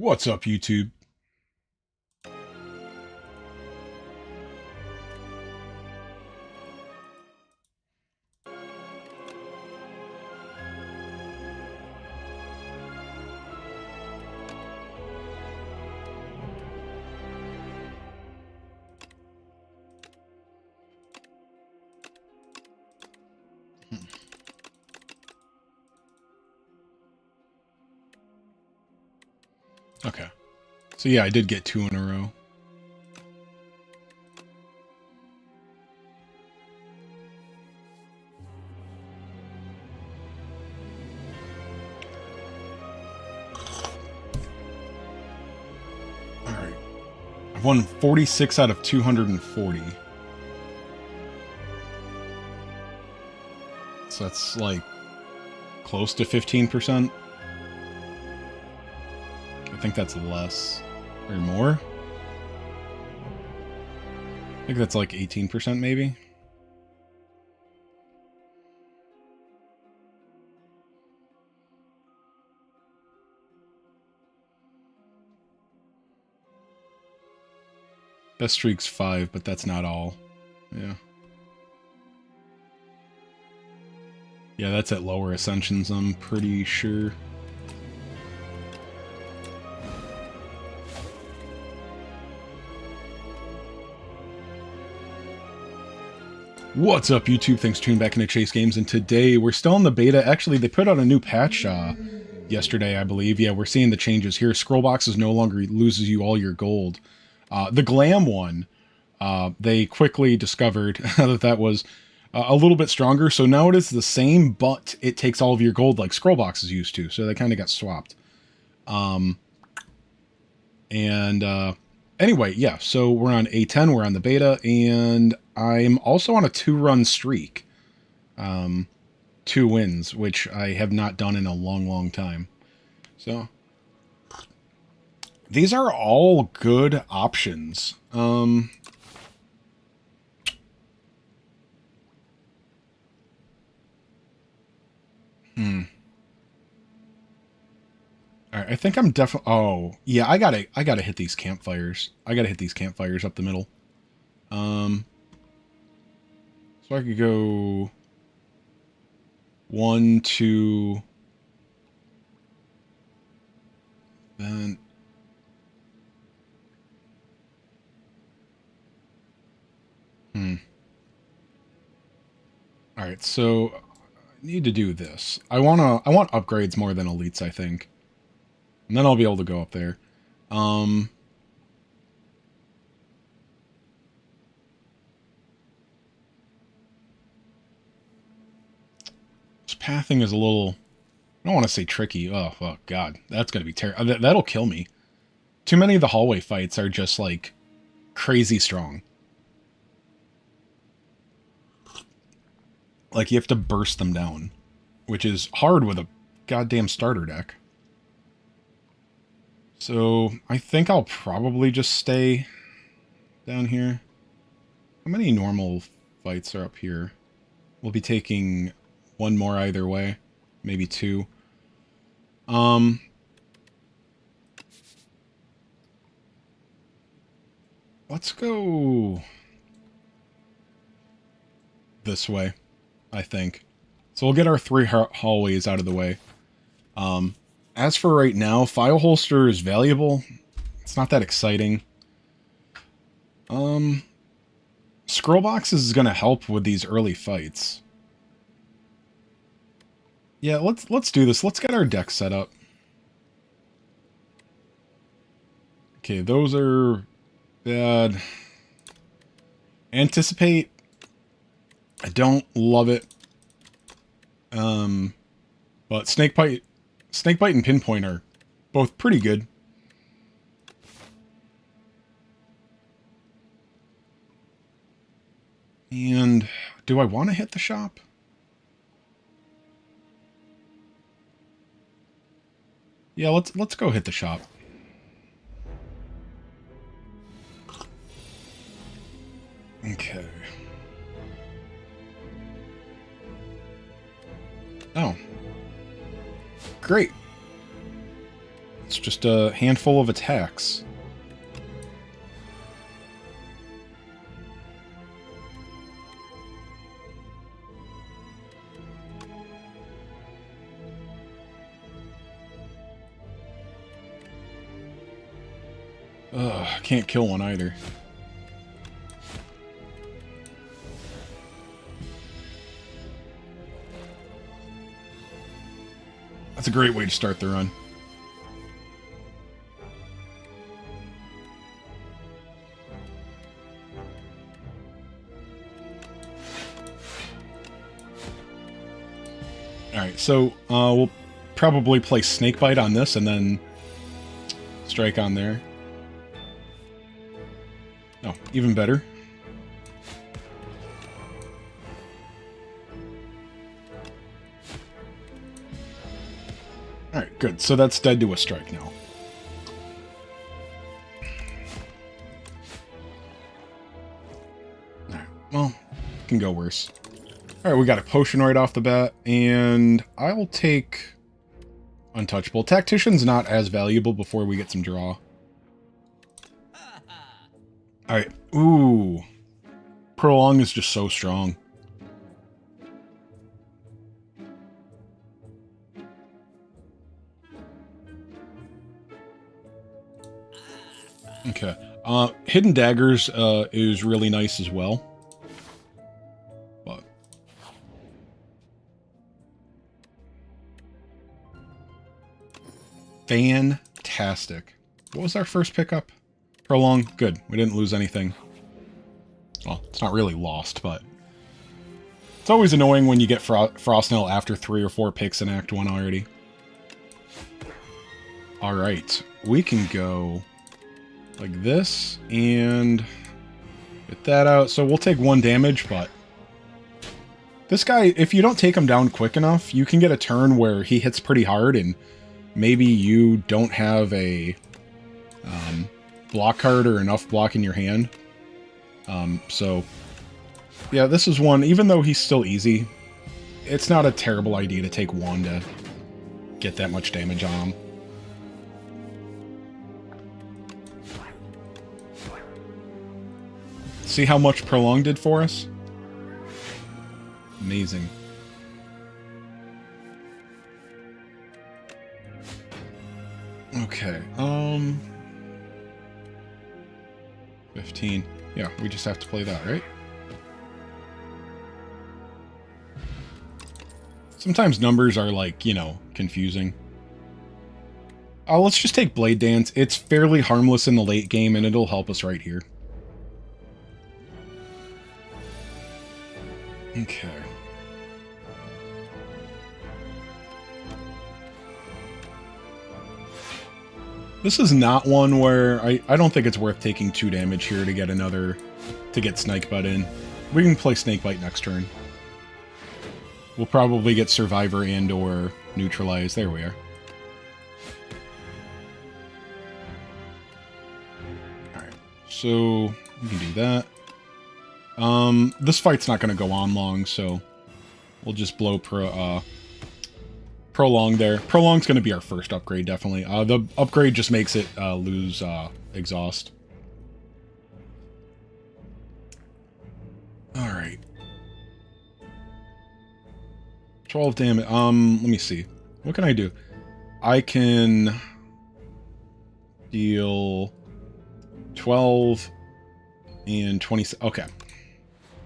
What's up, YouTube? Okay. So yeah, I did get 2 in a row. Alright. I've won 46 out of 240. So that's like close to 15%. I think that's less. Or more? I think that's like 18% maybe. Best streak's 5, but that's not all. Yeah. Yeah, that's at lower ascensions, I'm pretty sure. What's up, YouTube? Thanks for tuning back into Chase Games, and today we're still in the beta. Actually, they put out a new patch yesterday, I believe. Yeah, we're seeing the changes here. Scroll boxes no longer loses you all your gold. The glam one, they quickly discovered that was a little bit stronger, so now it is the same, but it takes all of your gold like scroll boxes used to, so they kind of got swapped. Anyway, yeah, so we're on A10, we're on the beta, and I'm also on a 2-run streak. 2 wins, which I have not done in a long, long time. So, these are all good options. Alright, I think I'm definitely... Oh, yeah, I gotta hit these campfires. I gotta hit these campfires up the middle. So I could go... 1, 2... Then... Alright, so... I need to do this. I want upgrades more than elites, I think. And then I'll be able to go up there. This pathing is a little... I don't want to say tricky. Oh God. That's going to be terrible. That'll kill me. Too many of the hallway fights are just, like, crazy strong. Like, you have to burst them down. Which is hard with a goddamn starter deck. So, I think I'll probably just stay down here. How many normal fights are up here? We'll be taking 1 more either way. Maybe 2. Let's go this way, I think. So we'll get our 3 hallways out of the way. As for right now, file holster is valuable. It's not that exciting. Scroll box is going to help with these early fights. Yeah, let's do this. Let's get our deck set up. Okay, those are bad. Anticipate. I don't love it. But Snakebite and Pinpoint are both pretty good. And do I want to hit the shop? Yeah, let's go hit the shop. Okay. Oh. Great. It's just a handful of attacks. Ugh, can't kill one either. That's a great way to start the run. Alright, so we'll probably play Snakebite on this and then strike on there. Oh, even better. Alright, good. So that's dead to a strike now. Alright, well, can go worse. Alright, we got a potion right off the bat, and I'll take Untouchable. Tactician's not as valuable before we get some draw. Alright, ooh. Prolong is just so strong. Okay. Hidden Daggers is really nice as well. But fantastic. What was our first pickup? Prolong. Good. We didn't lose anything. Well, it's not really lost, but it's always annoying when you get Frostnail after 3 or 4 picks in Act 1 already. Alright. We can go like this, and get that out. So we'll take 1 damage, but this guy, if you don't take him down quick enough, you can get a turn where he hits pretty hard, and maybe you don't have a block card or enough block in your hand. So, yeah, this is one, even though he's still easy, it's not a terrible idea to take 1 to get that much damage on him. See how much Prolong did for us? Amazing. Okay, 15. Yeah, we just have to play that, right? Sometimes numbers are, like, you know, confusing. Let's just take Blade Dance. It's fairly harmless in the late game, and it'll help us right here. Okay. This is not one where I don't think it's worth taking 2 damage here to get another, to get Snakebite in. We can play Snakebite next turn. We'll probably get Survivor and or Neutralize. There we are. Alright, so we can do that. This fight's not going to go on long, so we'll just blow Prolong there. Prolong's going to be our first upgrade, definitely. The upgrade just makes it lose exhaust. Alright. 12 damage. Let me see. What can I do? I can deal 12 and 20. Okay.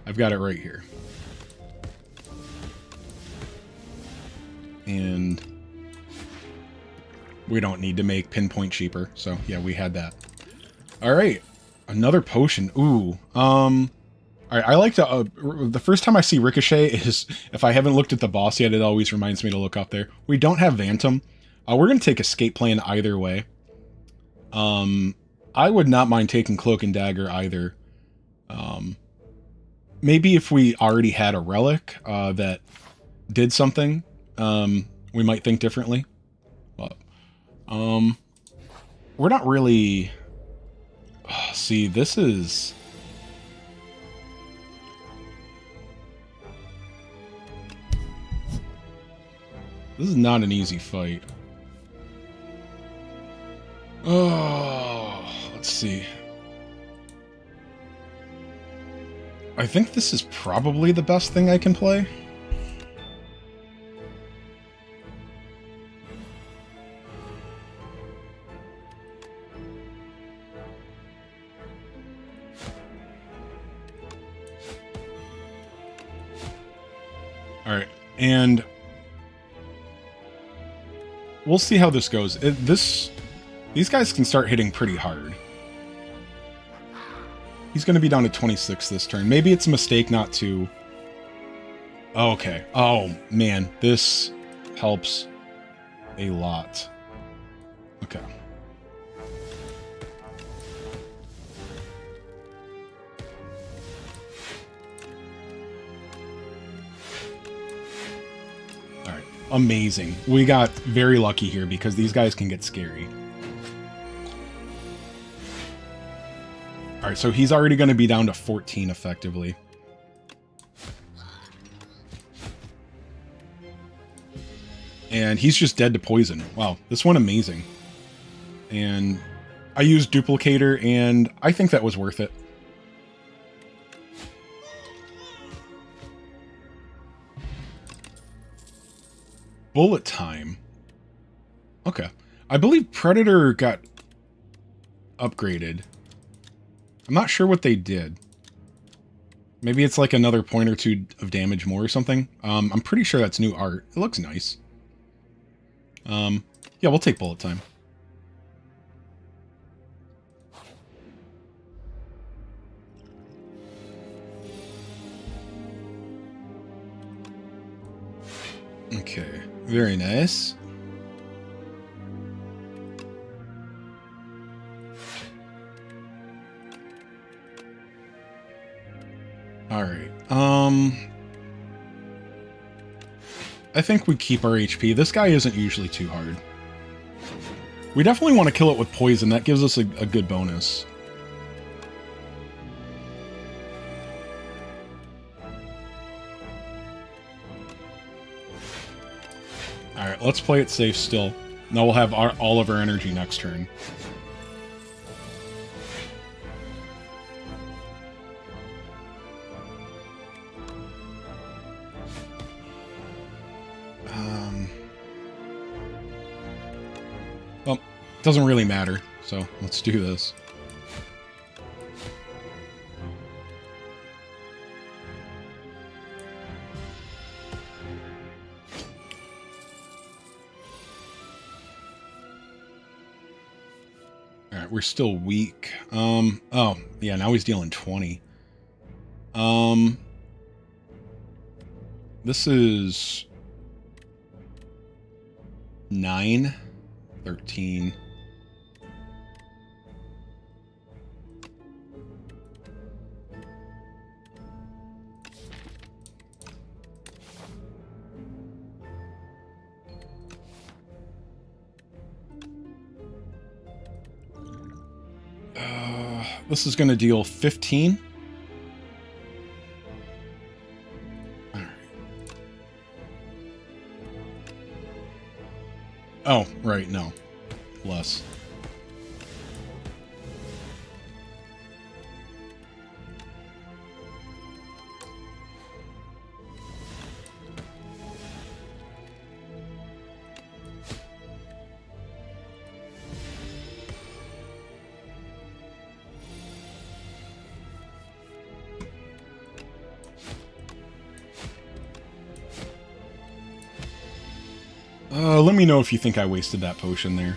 I've got it right here. And we don't need to make Pinpoint cheaper. So, yeah, we had that. Alright. Another potion. Ooh. Alright, I like to... the first time I see Ricochet is... If I haven't looked at the boss yet, it always reminds me to look up there. We don't have Phantom. We're going to take Escape Plan either way. I would not mind taking Cloak and Dagger either. Maybe if we already had a relic that did something, we might think differently. But, we're not really... see, this is... This is not an easy fight. Oh, let's see. I think this is probably the best thing I can play. Alright, and we'll see how this goes. These guys can start hitting pretty hard. He's going to be down to 26 this turn. Maybe it's a mistake not to... Oh, okay. Oh, man. This helps a lot. Okay. Alright. Amazing. We got very lucky here because these guys can get scary. Alright, so he's already going to be down to 14 effectively. And he's just dead to poison. Wow, this went amazing. And I used Duplicator, and I think that was worth it. Bullet time. Okay. I believe Predator got upgraded. I'm not sure what they did. Maybe it's like another point or two of damage more or something. I'm pretty sure that's new art. It looks nice. Yeah, we'll take bullet time. Okay, very nice. Alright, I think we keep our HP. This guy isn't usually too hard. We definitely want to kill it with poison. That gives us a good bonus. Alright, let's play it safe still. Now we'll have all of our energy next turn. Well, doesn't really matter, so let's do this. Alright, we're still weak. Oh, yeah, now he's dealing 20. This is 9, 13. This is going to deal 15. All right. Oh, right, no. Less. Let me know if you think I wasted that potion there.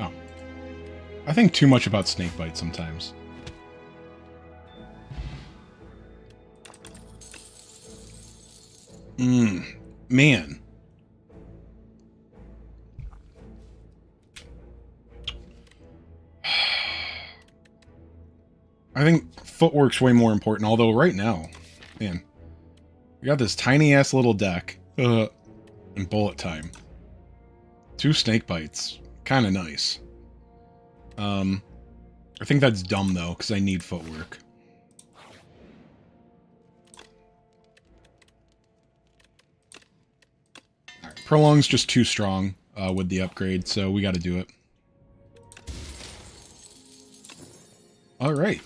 Oh. I think too much about snake bite sometimes. Man. I think footwork's way more important, although right now, man, we got this tiny-ass little deck, and bullet time. 2 snake bites. Kind of nice. I think that's dumb, though, because I need footwork. All right, Prolong's just too strong with the upgrade, so we got to do it. All right.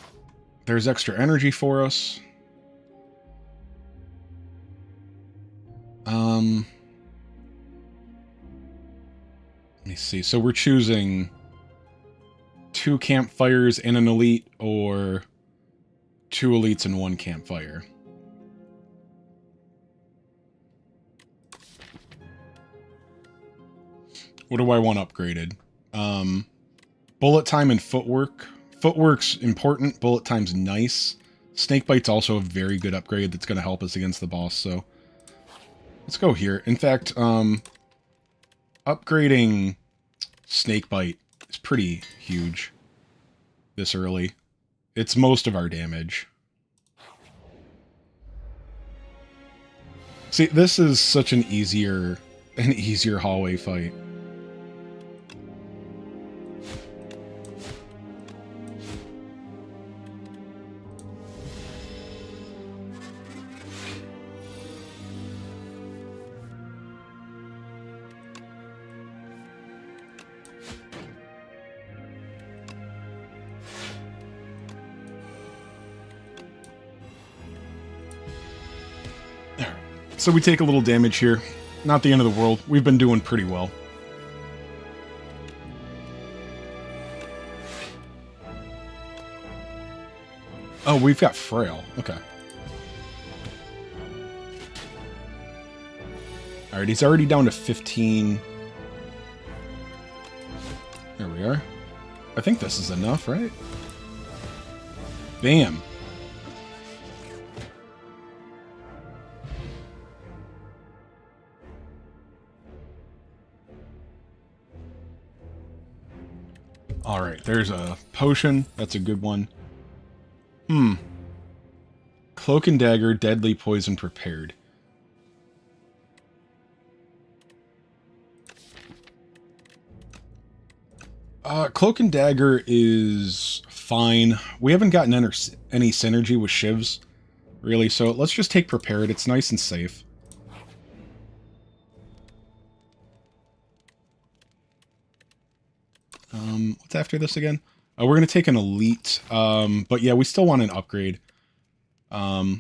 There's extra energy for us. Let me see. So we're choosing 2 campfires and an elite, or 2 elites and 1 campfire. What do I want upgraded? Bullet time and footwork. Footwork's important. Bullet time's nice. Snakebite's also a very good upgrade that's going to help us against the boss, so let's go here. In fact, upgrading Snakebite is pretty huge this early. It's most of our damage. See, this is such an easier hallway fight. So we take a little damage here. Not the end of the world. We've been doing pretty well. Oh, we've got Frail. Okay. Alright, he's already down to 15. There we are. I think this is enough, right? Bam. Alright, there's a potion. That's a good one. Cloak and Dagger, Deadly Poison prepared. Cloak and Dagger is fine. We haven't gotten any synergy with shivs, really, so let's just take Prepared. It's nice and safe. What's after this again? We're going to take an elite, but yeah, we still want an upgrade. So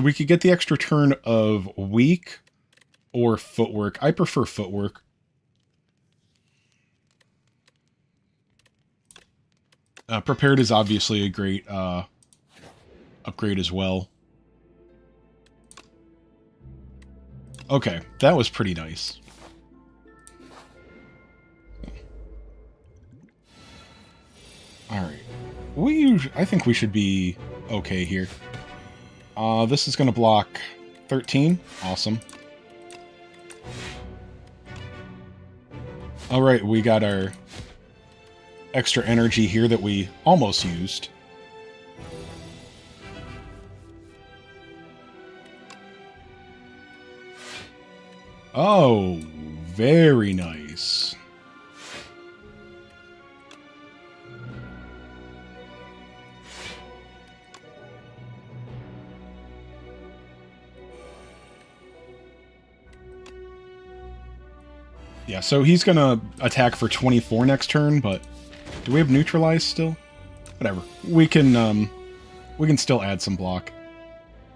we could get the extra turn of weak or footwork. I prefer footwork. Prepared is obviously a great upgrade as well. Okay, that was pretty nice. Alright. I think we should be okay here. This is going to block 13. Awesome. Alright, we got our extra energy here that we almost used. Oh, very nice. Yeah, so he's gonna attack for 24 next turn, but do we have neutralize still? Whatever. We can still add some block.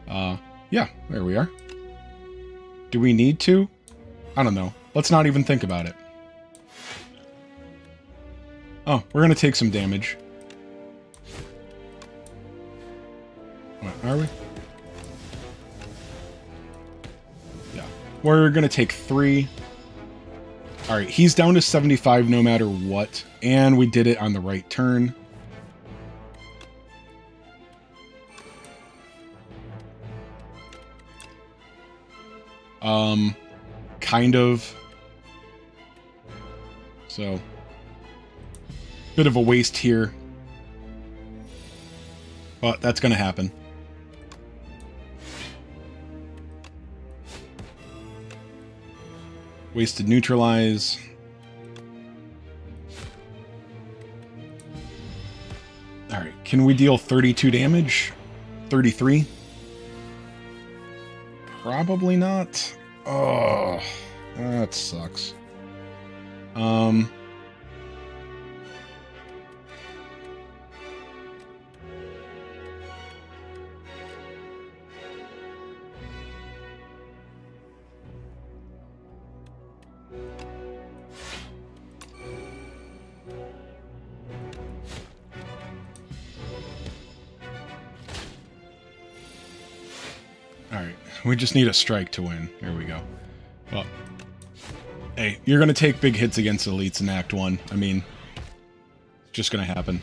Yeah, there we are. Do we need to? I don't know. Let's not even think about it. Oh, we're gonna take some damage. What, are we? Yeah. We're gonna take 3. Alright, he's down to 75 no matter what, and we did it on the right turn. Kind of. So, bit of a waste here. But that's gonna happen. Wasted neutralize. Alright, can we deal 32 damage? 33? Probably not. Oh, that sucks. Alright, we just need a strike to win. There we go. Well, hey, you're going to take big hits against elites in Act 1. I mean, it's just going to happen.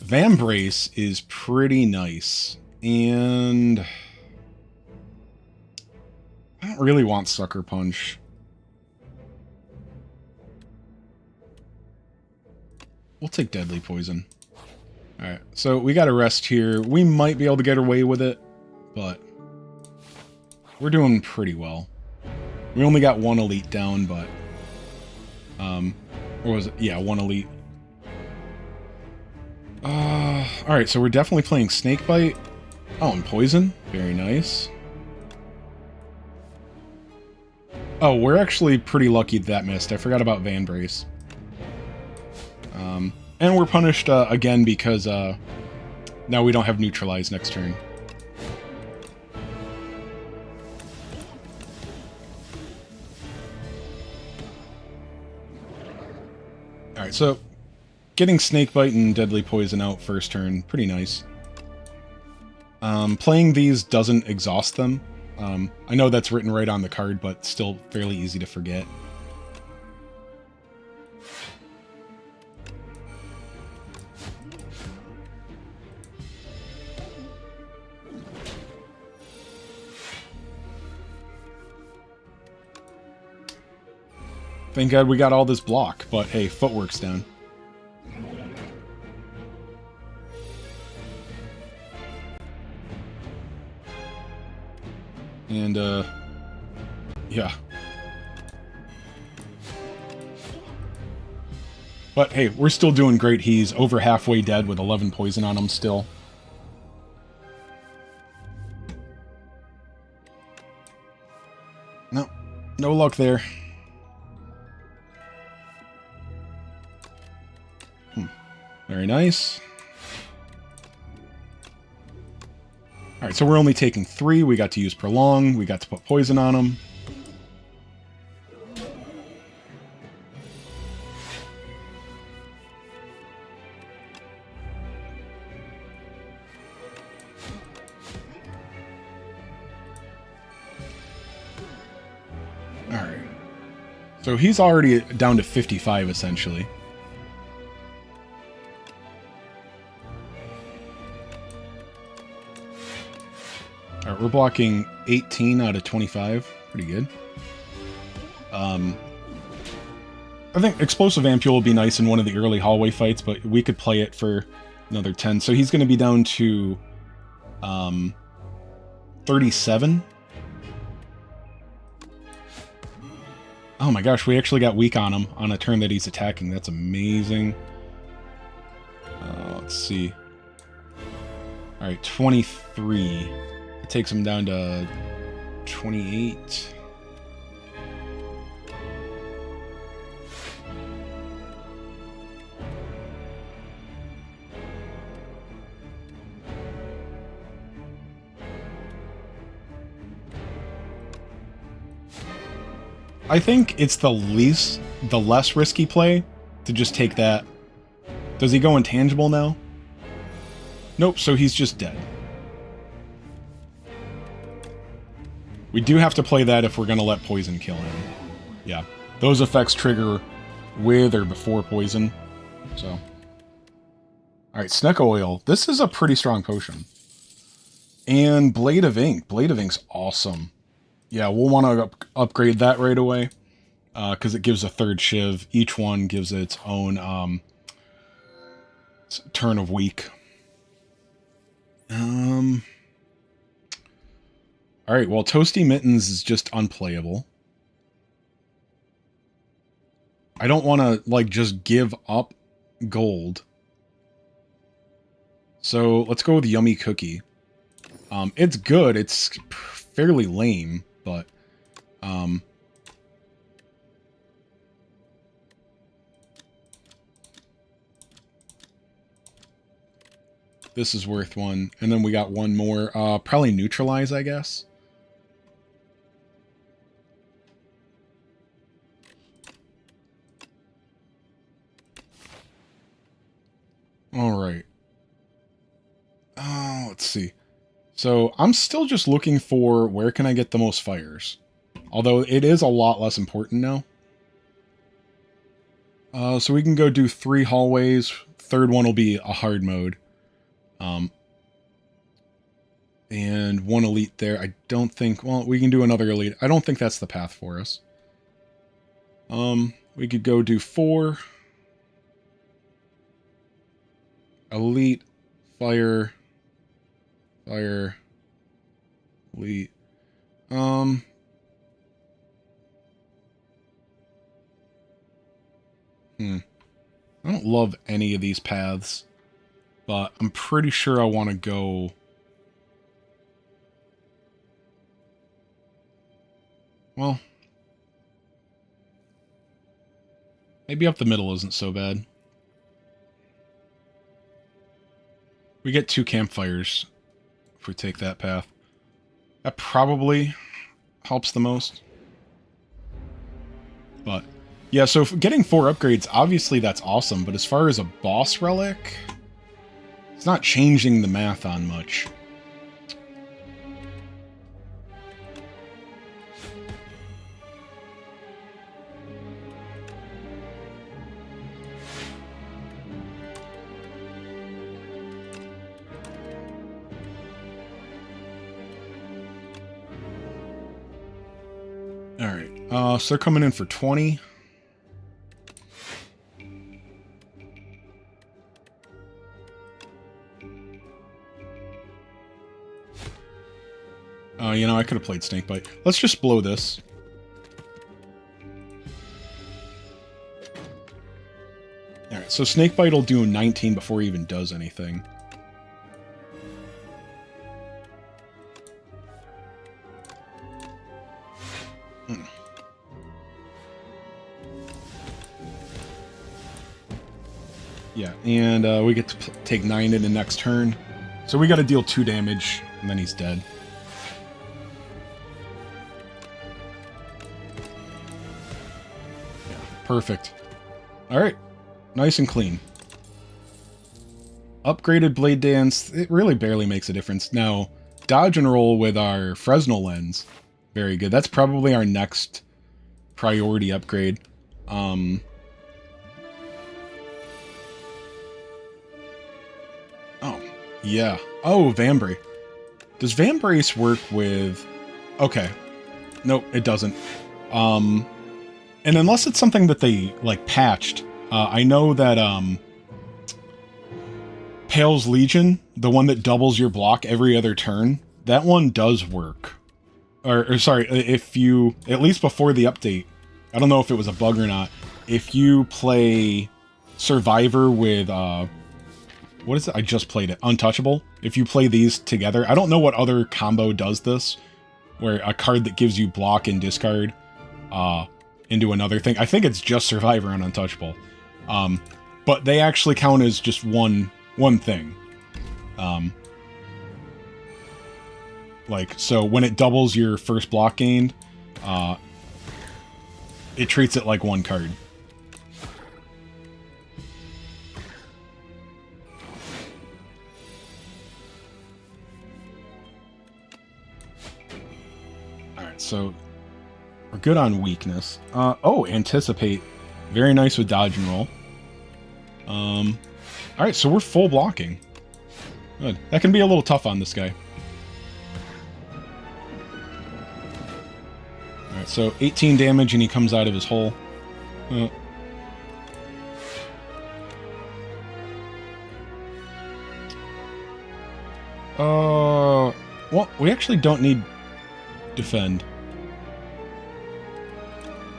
Vambrace is pretty nice. And I don't really want Sucker Punch. We'll take Deadly Poison. Alright, so we got a rest here. We might be able to get away with it, but we're doing pretty well. We only got one elite down, but or was it? Yeah, one elite. Alright, so we're definitely playing Snakebite. Oh, and Poison. Very nice. Oh, we're actually pretty lucky that missed. I forgot about Vambrace. And we're punished again because now we don't have Neutralize next turn. Alright, so getting Snakebite and Deadly Poison out first turn, pretty nice. Playing these doesn't exhaust them. I know that's written right on the card, but still fairly easy to forget. Thank God we got all this block, but hey, footwork's down. And, yeah. But hey, we're still doing great. He's over halfway dead with 11 poison on him still. No, no luck there. Very nice. Alright, so we're only taking 3. We got to use Prolong. We got to put poison on him. Alright. So he's already down to 55, essentially. Alright, we're blocking 18 out of 25. Pretty good. I think Explosive Ampule will be nice in one of the early hallway fights, but we could play it for another 10. So he's going to be down to 37. Oh my gosh, we actually got weak on him on a turn that he's attacking. That's amazing. Let's see. Alright, 23. It takes him down to 28. I think it's the less risky play to just take that. Does he go intangible now? Nope, so he's just dead. We do have to play that if we're going to let poison kill him. Yeah, those effects trigger with or before poison. So, alright, Sneck Oil. This is a pretty strong potion. And Blade of Ink. Blade of Ink's awesome. Yeah, we'll want to upgrade that right away, because it gives a third shiv. Each one gives its own turn of weak. Alright, well, Toasty Mittens is just unplayable. I don't want to, like, just give up gold So let's go with Yummy Cookie. It's good. It's fairly lame, but this is worth one. And then we got one more. Probably Neutralize, I guess. All right. Let's see. So I'm still just looking for where can I get the most fires. Although it is a lot less important now. So we can go do 3 hallways. Third one will be a hard mode. And 1 elite there. I don't think... Well, we can do another elite. I don't think that's the path for us. We could go do 4. Elite. Fire. Fire. Elite. I don't love any of these paths, but I'm pretty sure I want to go... Well, maybe up the middle isn't so bad. We get 2 campfires if we take that path. That probably helps the most. But, yeah, so getting 4 upgrades, obviously that's awesome, but as far as a boss relic, it's not changing the math on much. Alright, so they're coming in for 20. You know, I could have played Snakebite. Let's just blow this. Alright, so Snakebite will do 19 before he even does anything. Yeah, and we get to take 9 in the next turn. So we got to deal 2 damage, and then he's dead. Yeah, perfect. Alright, nice and clean. Upgraded Blade Dance, it really barely makes a difference. Now, dodge and roll with our Fresnel lens, very good. That's probably our next priority upgrade. Oh, yeah. Oh, Vambrace. Does Vambrace work with... Okay. Nope, it doesn't. And unless it's something that they, like, patched, I know that, Pale's Legion, the one that doubles your block every other turn, that one does work. Or sorry, if you... At least before the update, I don't know if it was a bug or not, if you play Survivor with, what is it? I just played it. Untouchable. If you play these together, I don't know what other combo does this, where a card that gives you block and discard into another thing. I think it's just Survivor and Untouchable. But they actually count as just one thing. Like, so when it doubles your first block gained, it treats it like one card. So we're good on weakness. Oh, Anticipate. Very nice with dodge and roll. Alright, so we're full blocking. Good. That can be a little tough on this guy. Alright, so 18 damage and he comes out of his hole. Well, we actually don't need defend.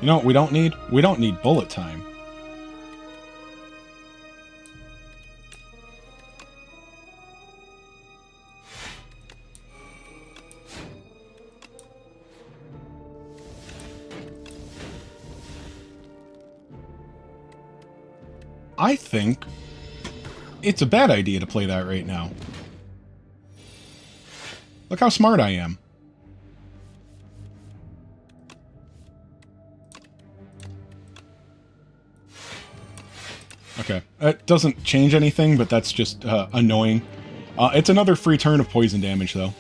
You know what we don't need? We don't need bullet time. I think it's a bad idea to play that right now. Look how smart I am. Okay, it doesn't change anything, but that's just annoying. It's another free turn of poison damage, though.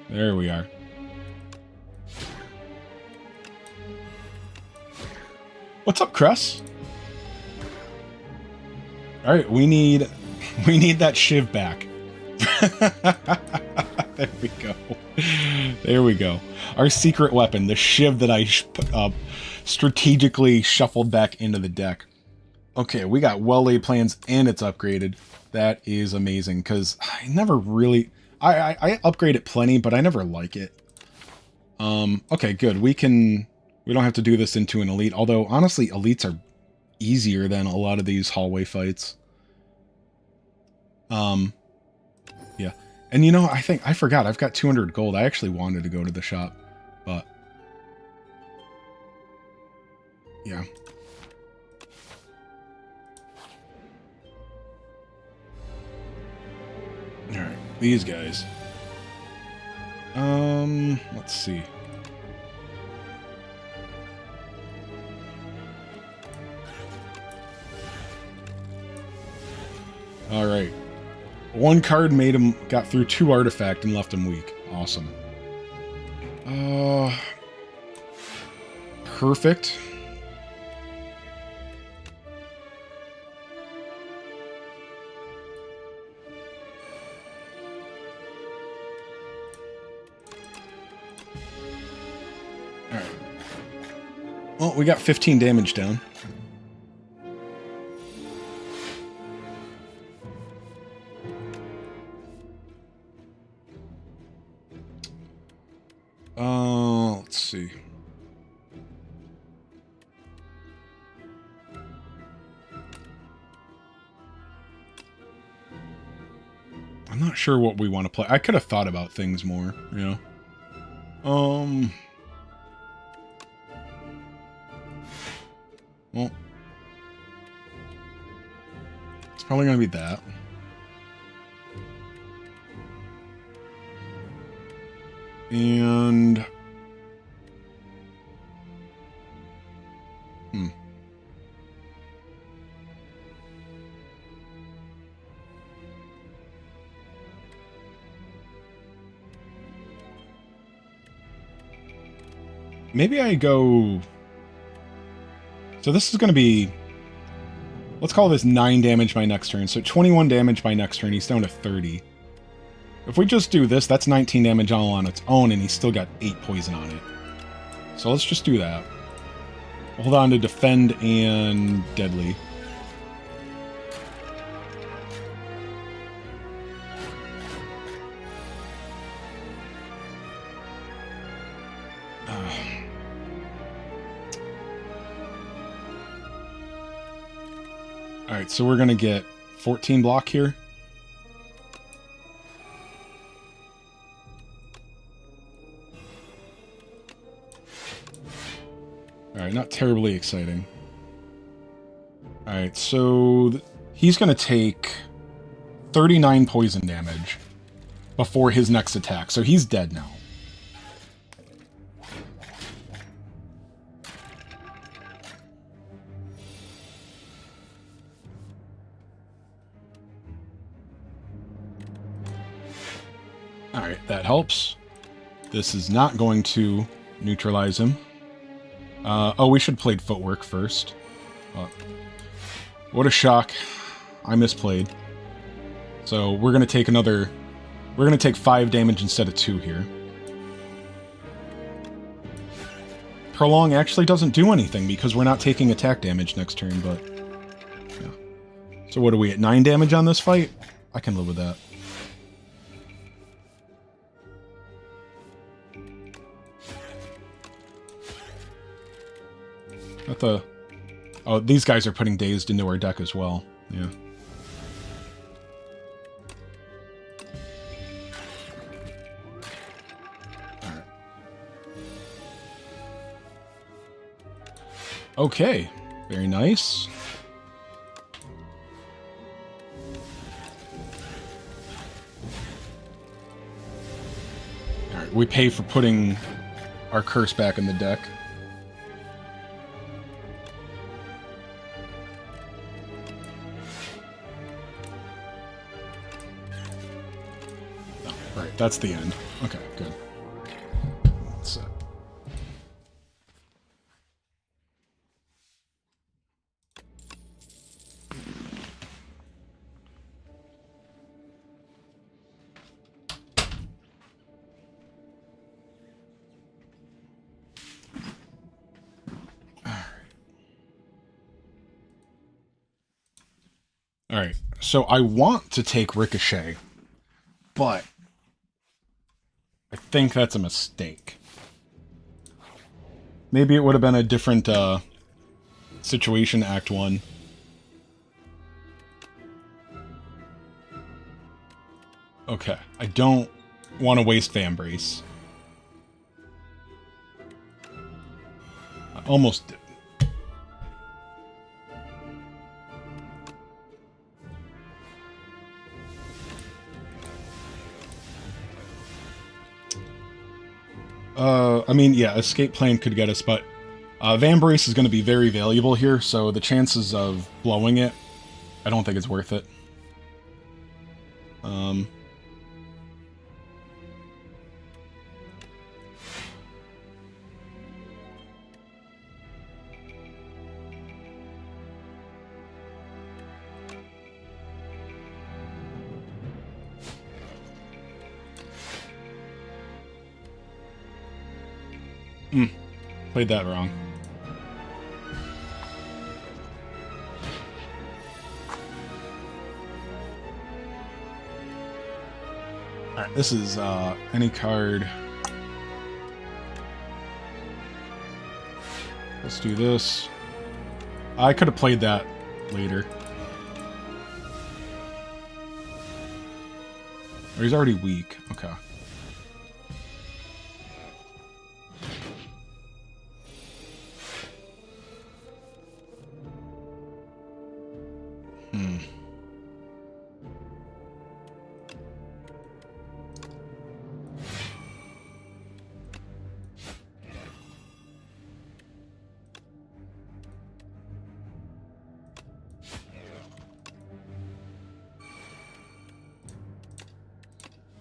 There we are. What's up, Cress? Alright, we need that shiv back. There we go. There we go. Our secret weapon, the shiv that I strategically shuffled back into the deck. Okay, we got well-laid plans and it's upgraded. That is amazing, because I never really... I upgrade it plenty, but I never like it. Okay, good. We don't have to do this into an elite, although, honestly, elites are easier than a lot of these hallway fights. Yeah. And you know, I forgot, I've got 200 gold. I actually wanted to go to the shop, but... yeah. Alright, these guys. Let's see. Alright. One card made him, got through 2 artifact and left him weak. Awesome. Perfect. Alright. Well, we got 15 damage down. Let's see. I'm not sure what we want to play. I could have thought about things more, you know. Well, it's probably going to be that. And... maybe I go... so this is going to be... let's call this 9 damage by next turn. So 21 damage by next turn. He's down to 30. If we just do this, that's 19 damage all on its own, and he's still got 8 poison on it. So let's just do that. Hold on to defend and deadly. Alright, so we're going to get 14 block here. Alright, not terribly exciting. Alright, so he's going to take 39 poison damage before his next attack, so he's dead now. Alright, that helps. This is not going to neutralize him. Oh, we should have played footwork first. What a shock. I misplayed. So we're going to take another... we're going to take 5 damage instead of 2 here. Prolong actually doesn't do anything because we're not taking attack damage next turn, but... yeah. So what are we at? 9 damage on this fight? I can live with that. Not the... oh, these guys are putting Dazed into our deck as well. Yeah. Alright. Okay. Very nice. Alright, we pay for putting our curse back in the deck. Oh, right, that's the end. Okay, good. That's it. Alright, so I want to take Ricochet, but I think that's a mistake. Maybe it would have been a different situation, Act 1. Okay, I don't want to waste Vambrace. I almost did. I mean, yeah, Escape Plan could get us, but Vambrace is going to be very valuable here, so the chances of blowing it, I don't think it's worth it. Played that wrong. Alright, this is any card. Let's do this. I could have played that later. Or he's already weak. Okay.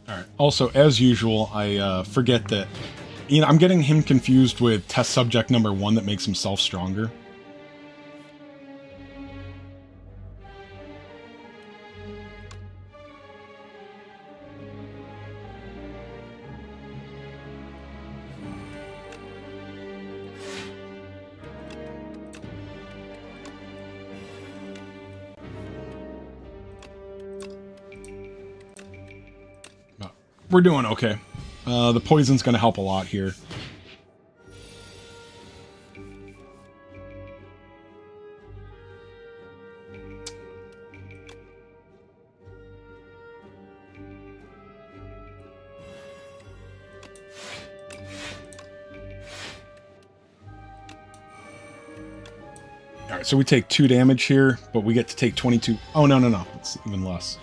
Alright. Also, as usual, I forget that... You know, I'm getting him confused with test subject number 1 that makes himself stronger. We're doing okay. The poison's going to help a lot here. Alright, so we take 2 damage here, but we get to take 22... Oh, no, no, no. It's even less.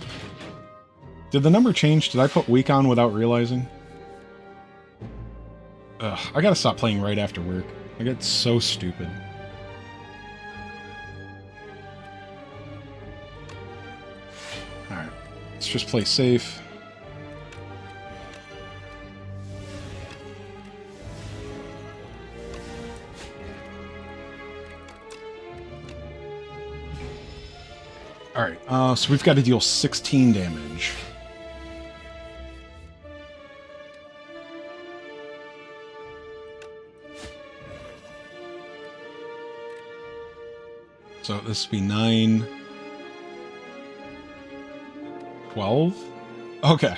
Did the number change? Did I put weak on without realizing? Ugh, I gotta stop playing right after work. I get so stupid. Alright, let's just play safe. Alright, so we've got to deal 16 damage. So this would be 9... 12? Okay.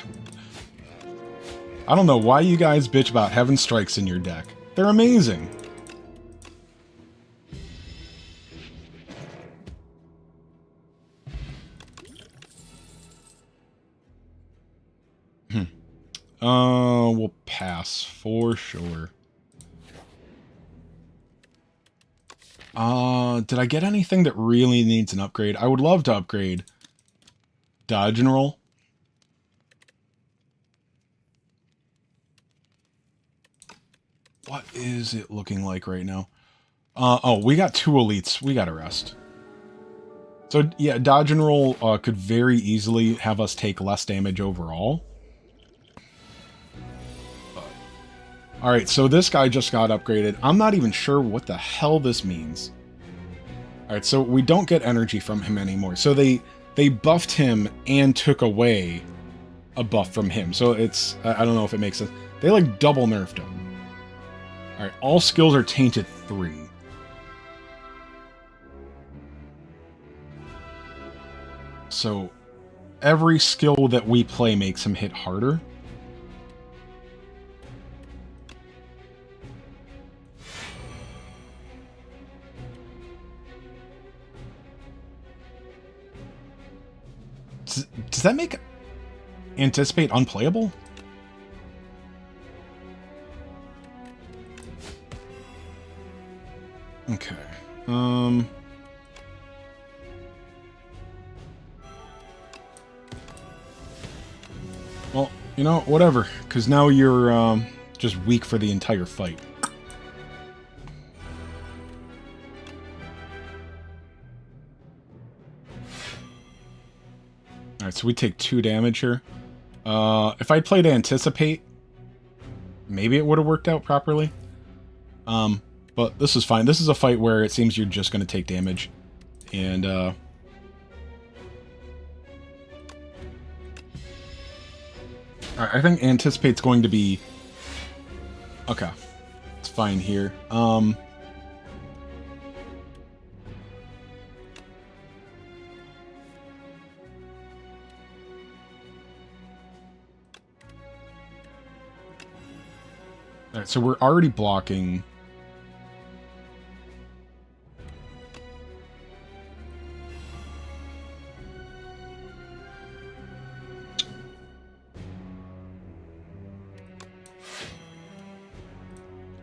I don't know why you guys bitch about Heaven Strikes in your deck. They're amazing. We'll pass for sure. Did I get anything that really needs an upgrade? I would love to upgrade dodge and roll. What is it looking like right now? Oh, we got 2 elites. We got to rest. So, yeah, dodge and roll could very easily have us take less damage overall. Alright, so this guy just got upgraded. I'm not even sure what the hell this means. Alright, so we don't get energy from him anymore. So they buffed him and took away a buff from him. So it's... I don't know if it makes sense. They, like, double nerfed him. Alright, all skills are tainted 3. So, every skill that we play makes him hit harder. Does that make anticipate unplayable? Okay. Well, you know, whatever, because now you're just weak for the entire fight. Alright, so we take 2 damage here. If I played Anticipate, maybe it would have worked out properly. But this is fine. This is a fight where it seems you're just going to take damage. And, I think Anticipate's going to be... Okay. It's fine here. Alright, so we're already blocking...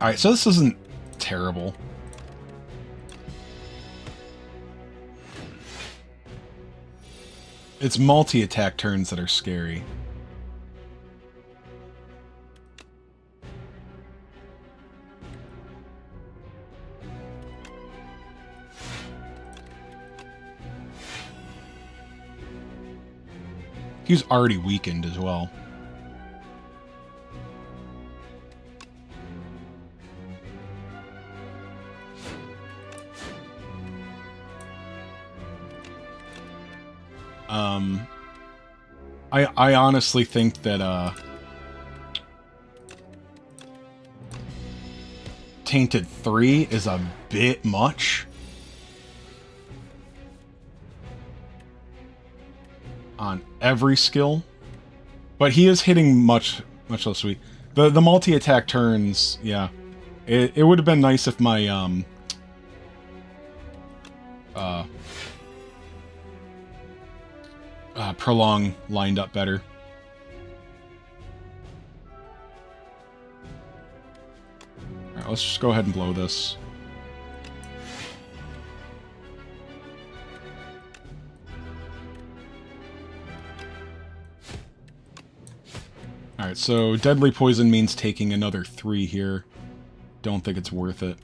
Alright, so this isn't terrible. It's multi-attack turns that are scary. He's already weakened as well. I honestly think that, Tainted 3 is a bit much. On every skill. But he is hitting much less weak. The multi-attack turns, yeah. It would have been nice if my, Prolong lined up better. Alright, let's just go ahead and blow this. Alright, so Deadly Poison means taking another 3 here. Don't think it's worth it.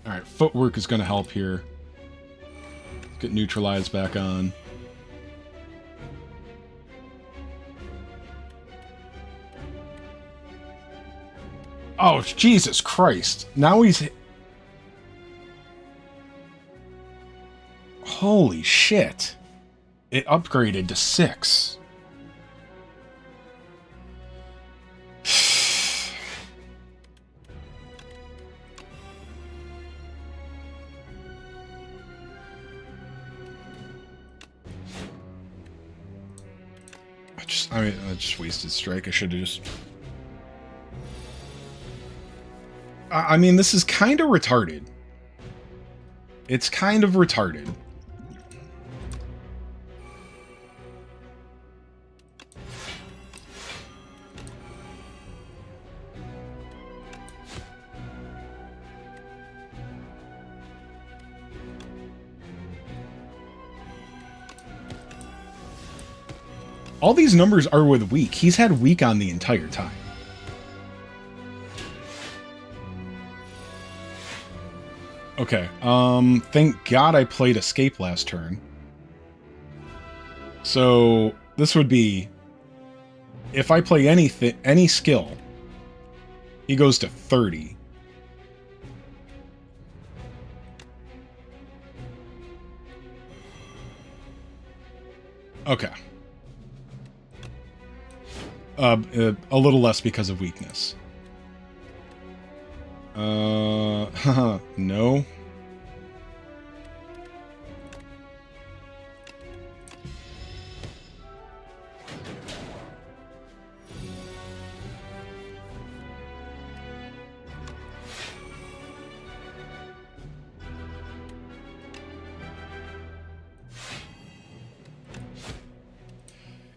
Alright, footwork is going to help here. Let's get neutralized back on. Oh, Jesus Christ. Now he's... Holy shit. It upgraded to 6. I just wasted strike. I should have just... I mean, this is kind of retarded. It's kind of retarded. All these numbers are with weak. He's had weak on the entire time. Okay, thank God I played Escape last turn. So, this would be... If I play any skill, he goes to 30. Okay. A little less because of weakness. No.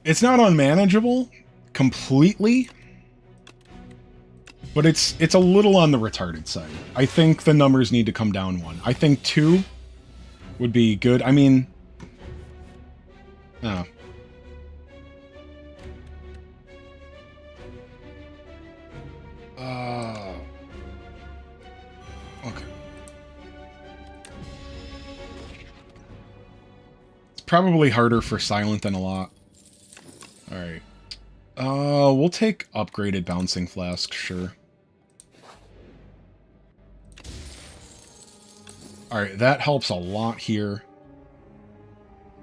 It's not unmanageable completely, but it's a little on the retarded side. I think the numbers need to come down one. I think 2 would be good. I mean, oh. Okay. It's probably harder for Silent than a lot. Alright. We'll take upgraded Bouncing Flask, sure. Alright, that helps a lot here.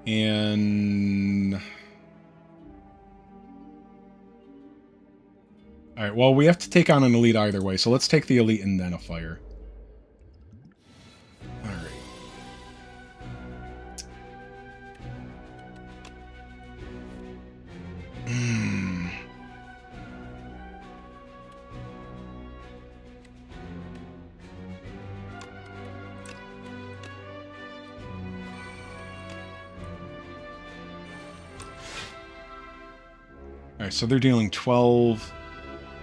And... Alright, well, we have to take on an elite either way, so let's take the elite and then a fire. Alright. Alright, so they're dealing 12,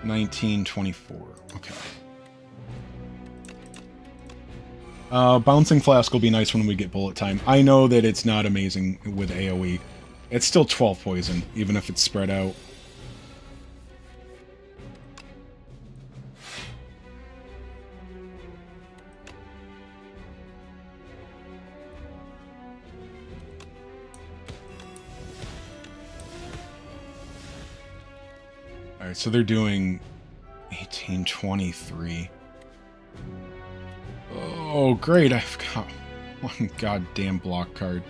19, 24. Okay. Bouncing Flask will be nice when we get bullet time. I know that it's not amazing with AoE. It's still 12 poison, even if it's spread out. Alright, so they're doing 1823. Oh, great, I've got one goddamn block card.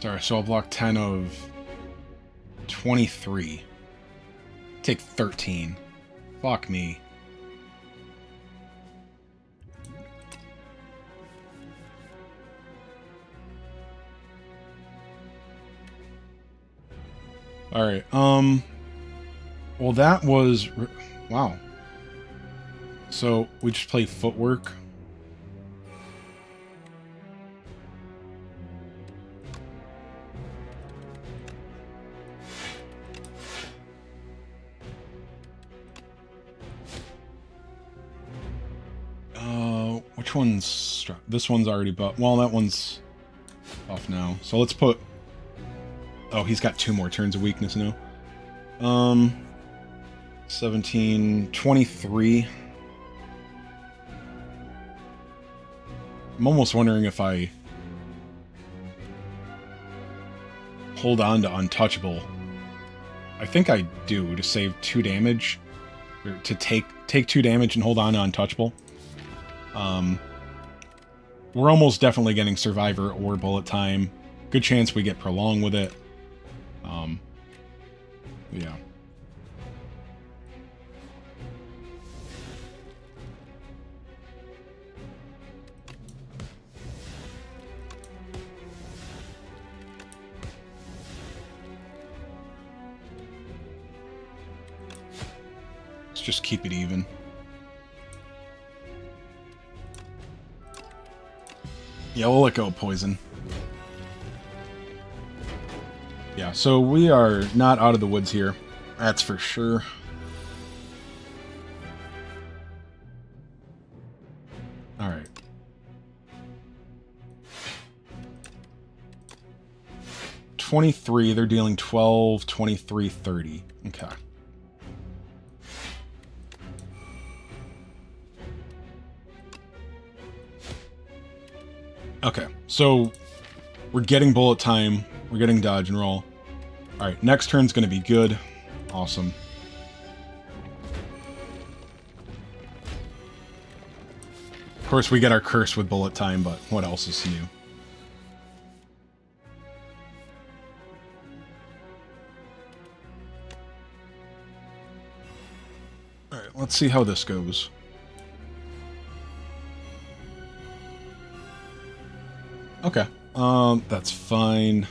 Sorry, so I'll block 10 of 23. Take 13. Fuck me. Alright, well that was... Wow. So, we just play footwork. Which one's... This one's already buffed. Well, that one's off now. So let's put... Oh, he's got 2 more turns of weakness now. 17... 23. I'm almost wondering if I... hold on to Untouchable. I think I do, to save 2 damage. Or to take 2 damage and hold on to Untouchable. We're almost definitely getting Survivor or Bullet Time. Good chance we get Prolong with it. Yeah. Let's just keep it even. Yeah, we'll let go of poison. Yeah, so we are not out of the woods here. That's for sure. Alright. $23, they're dealing 12, 23, 30. Okay. Okay, so we're getting bullet time, we're getting dodge and roll. Alright, next turn's gonna be good. Awesome. Of course, we get our curse with bullet time, but what else is new? Alright, let's see how this goes. Okay, that's fine.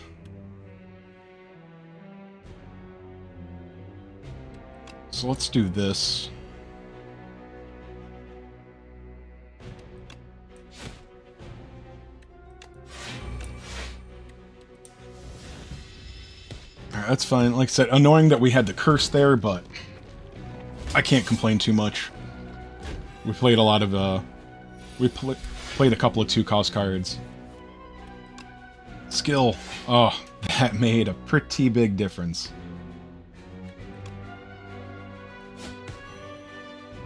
So let's do this. Alright, that's fine. Like I said, annoying that we had the curse there, but I can't complain too much. We played a lot of, played a couple of 2-cost cards. Skill. Oh, that made a pretty big difference.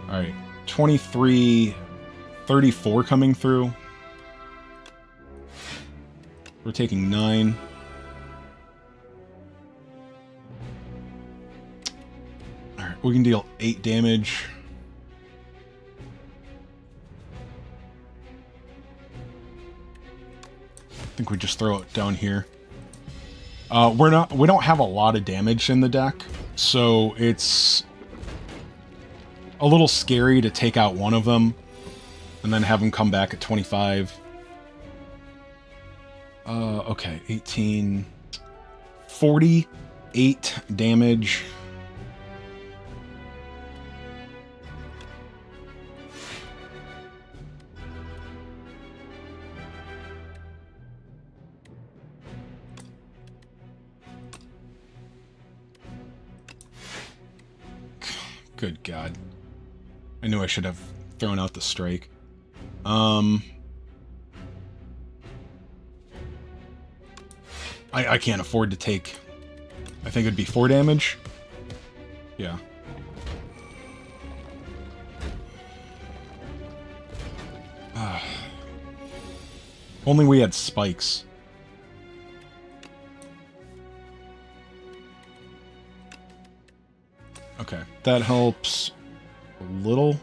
Alright, 23, 34 coming through. We're taking 9. Alright, we can deal 8 damage. I think we just throw it down here. We don't have a lot of damage in the deck, so it's a little scary to take out one of them and then have them come back at 25. Okay, 18, 48 damage. Good God. I knew I should have thrown out the strike. I can't afford to take... I think it'd be 4 damage. Yeah. Only we had spikes. Okay, that helps a little.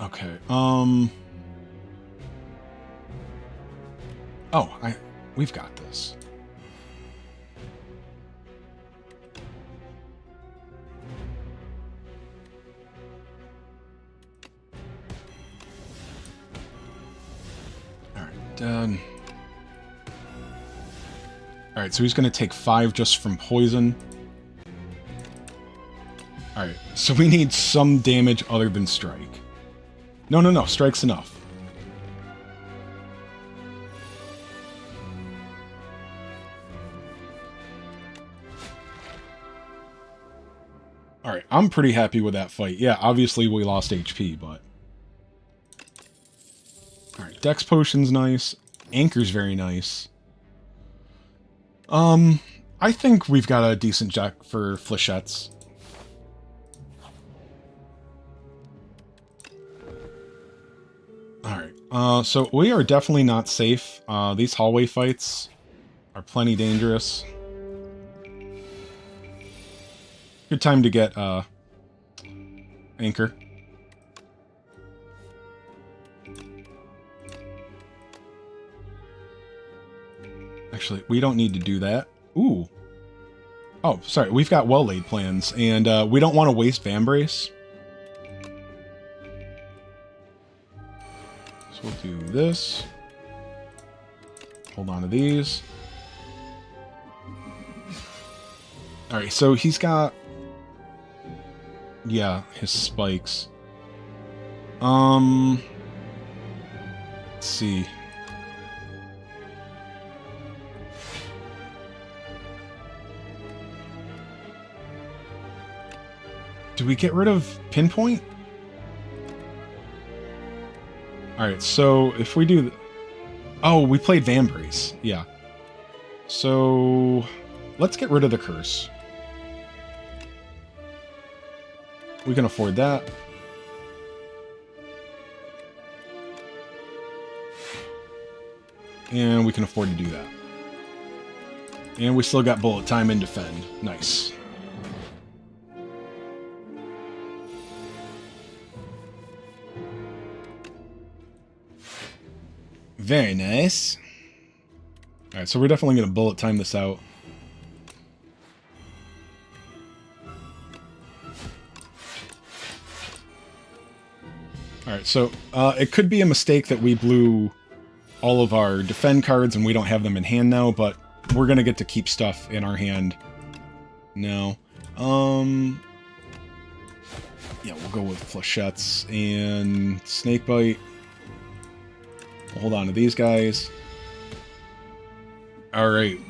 Okay, oh, we've got this. Done. Alright, so he's going to take 5 just from poison. Alright, so we need some damage other than strike. No, strike's enough. Alright, I'm pretty happy with that fight. Yeah, obviously we lost HP, but... Alright, Dex Potion's nice. Anchor's very nice. I think we've got a decent deck for flechettes. Alright, so we are definitely not safe. These hallway fights are plenty dangerous. Good time to get, Anchor. Actually, we don't need to do that. Ooh. Oh, sorry, we've got well-laid plans, and we don't want to waste Vambrace. we'll do this. Hold on to these. Alright, so he's got... yeah, his spikes. Let's see. Do we get rid of Pinpoint? Alright, so if we do... oh, we played Vambrace. Yeah. So... let's get rid of the curse. We can afford that. And we can afford to do that. And we still got bullet time and defend. Nice. Very nice. Alright, so we're definitely going to bullet time this out. Alright, so it could be a mistake that we blew all of our defend cards and we don't have them in hand now, but we're going to get to keep stuff in our hand now. Yeah, we'll go with Flechettes and Snakebite. We'll hold on to these guys. Alright,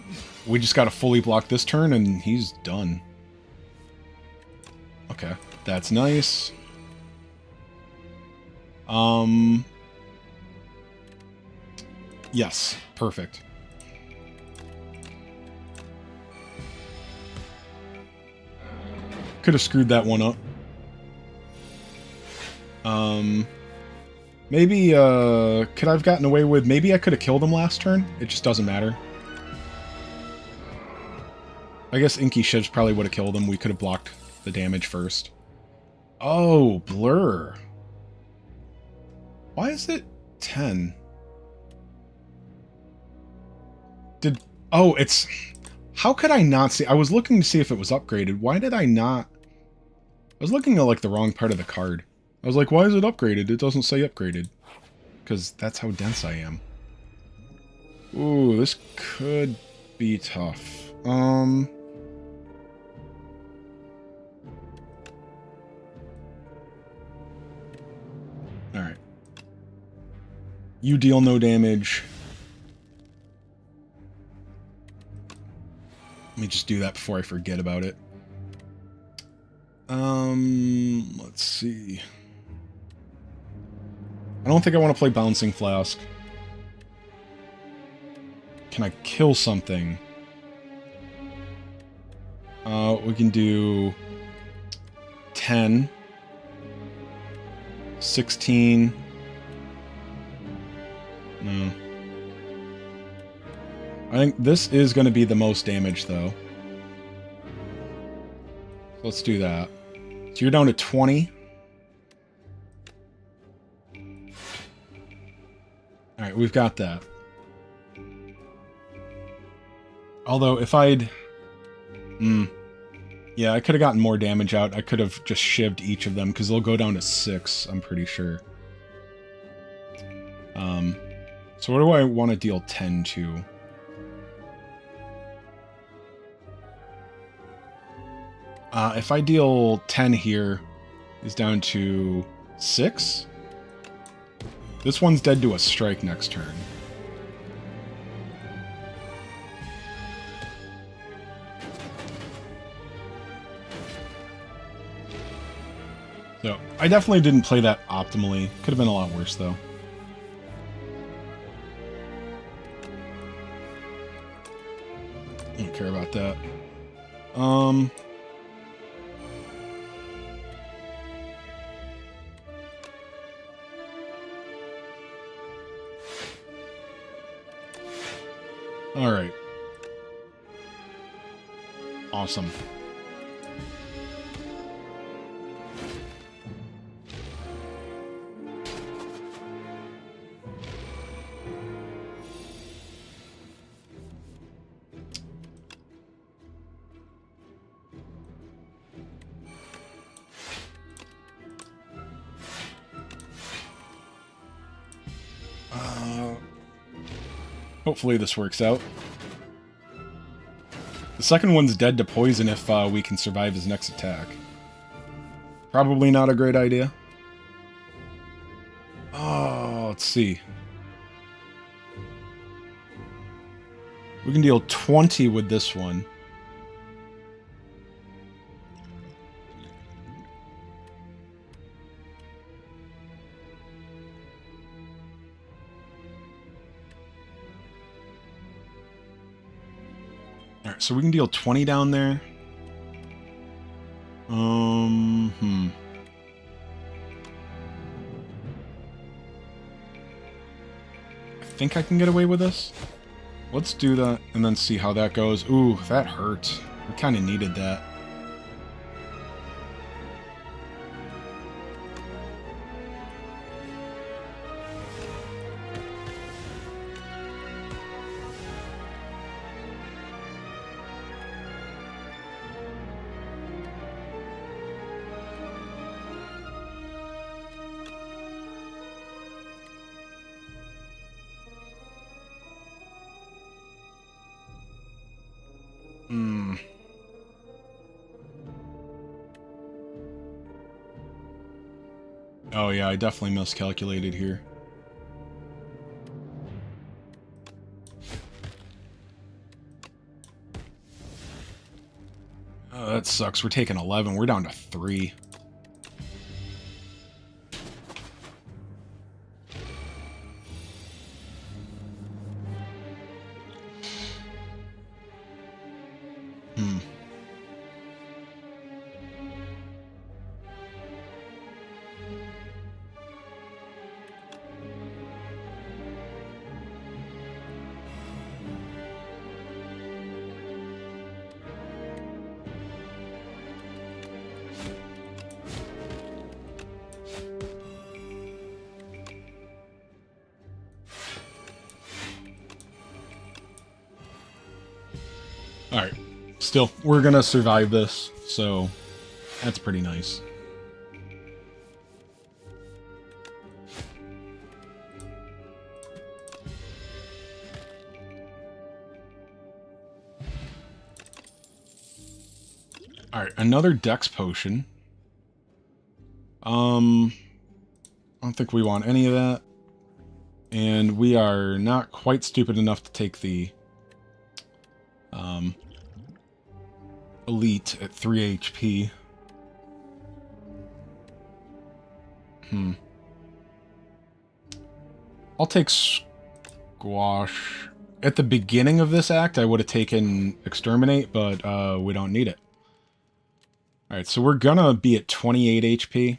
we just got to fully block this turn and he's done. Okay, that's nice. Yes, perfect. Could have screwed that one up. Maybe, could I have gotten away with... maybe I could have killed him last turn? It just doesn't matter. I guess Inky Shivs probably would have killed him. We could have blocked the damage first. Oh, Blur. Why is it 10? Oh, it's... how could I not see... I was looking to see if it was upgraded. Why did I not... I was looking at, like, the wrong part of the card. I was like, why is it upgraded? It doesn't say upgraded. Because that's how dense I am. Ooh, this could be tough. Alright. You deal no damage. Let me just do that before I forget about it. Let's see. I don't think I want to play Bouncing Flask. Can I kill something? We can do 10, 16. No. I think this is going to be the most damage, though. Let's do that. So you're down to 20. Alright, we've got that. Although, if I'd... yeah, I could have gotten more damage out. I could have just shivved each of them, because they'll go down to 6, I'm pretty sure. So what do I want to deal 10 to? If I deal 10 here, is down to 6. This one's dead to a strike next turn. So, I definitely didn't play that optimally. Could have been a lot worse, though. I don't care about that. Alright. Awesome. Hopefully this works out. The second one's dead to poison if we can survive his next attack. Probably not a great idea. Oh, let's see. We can deal 20 with this one. Alright, so we can deal 20 down there. I think I can get away with this. Let's do that and then see how that goes. Ooh, that hurt. We kind of needed that. Oh yeah, I definitely miscalculated here. Oh, that sucks. We're taking 11. We're down to 3. Alright. Still, we're gonna survive this, so that's pretty nice. Alright, another Dex potion. I don't think we want any of that. And we are not quite stupid enough to take the Elite at 3 HP. I'll take Squash. At the beginning of this act, I would have taken Exterminate, but we don't need it. Alright, so we're gonna be at 28 HP.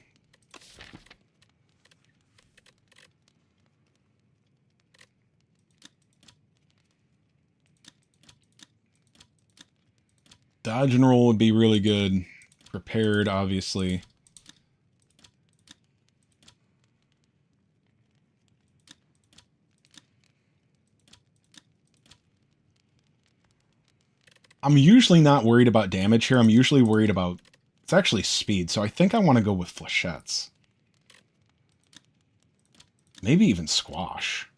Dodge and roll would be really good. Prepared, obviously. I'm usually not worried about damage here. I'm usually worried about... It's actually speed, so I think I want to go with Flechettes. Maybe even Squash.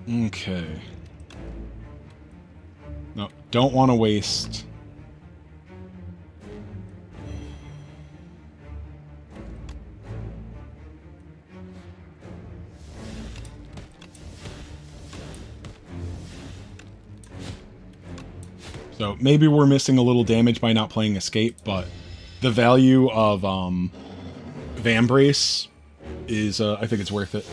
Okay. No, don't want to waste. So maybe we're missing a little damage by not playing Escape, but the value of Vambrace is, I think it's worth it.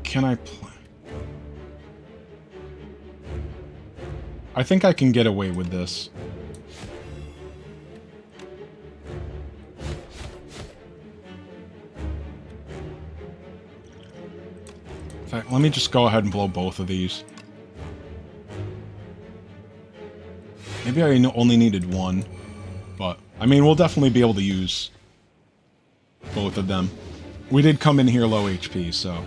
Can I play? I think I can get away with this. fact, let me just go ahead and blow both of these. Maybe I only needed one. But, I mean, we'll definitely be able to use both of them. We did come in here low HP, so...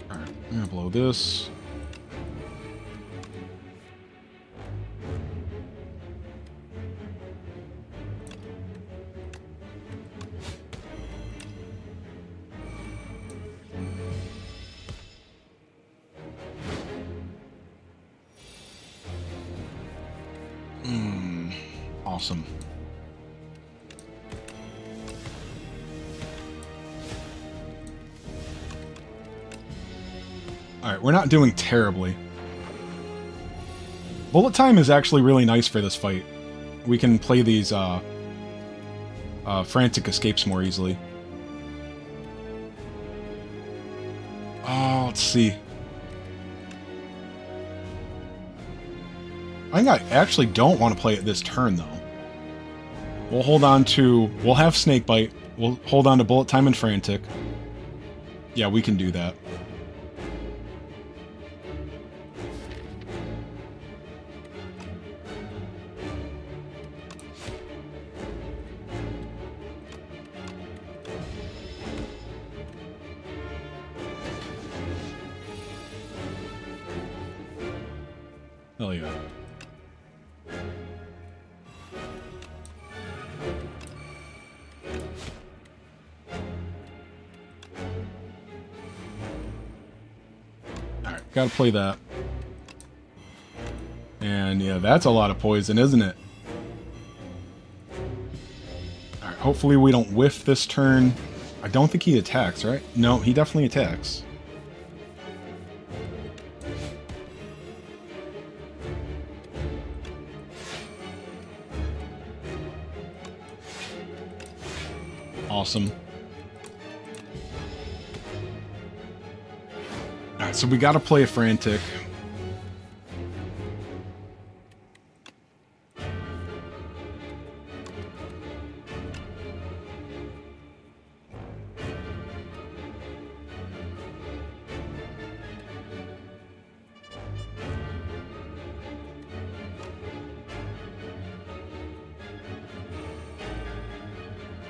Alright, I'm gonna blow this. Awesome. Alright, we're not doing terribly. Bullet time is actually really nice for this fight. We can play these frantic escapes more easily. Oh, let's see. I think I actually don't want to play it this turn, though. We'll hold on to... We'll have Snakebite. We'll hold on to Bullet Time and Frantic. Yeah, we can do that. Hell yeah. Alright, gotta play that. And yeah, that's a lot of poison, isn't it? Alright, hopefully we don't whiff this turn. I don't think he attacks, right? No, he definitely attacks. Awesome. Alright, so we gotta play a Frantic.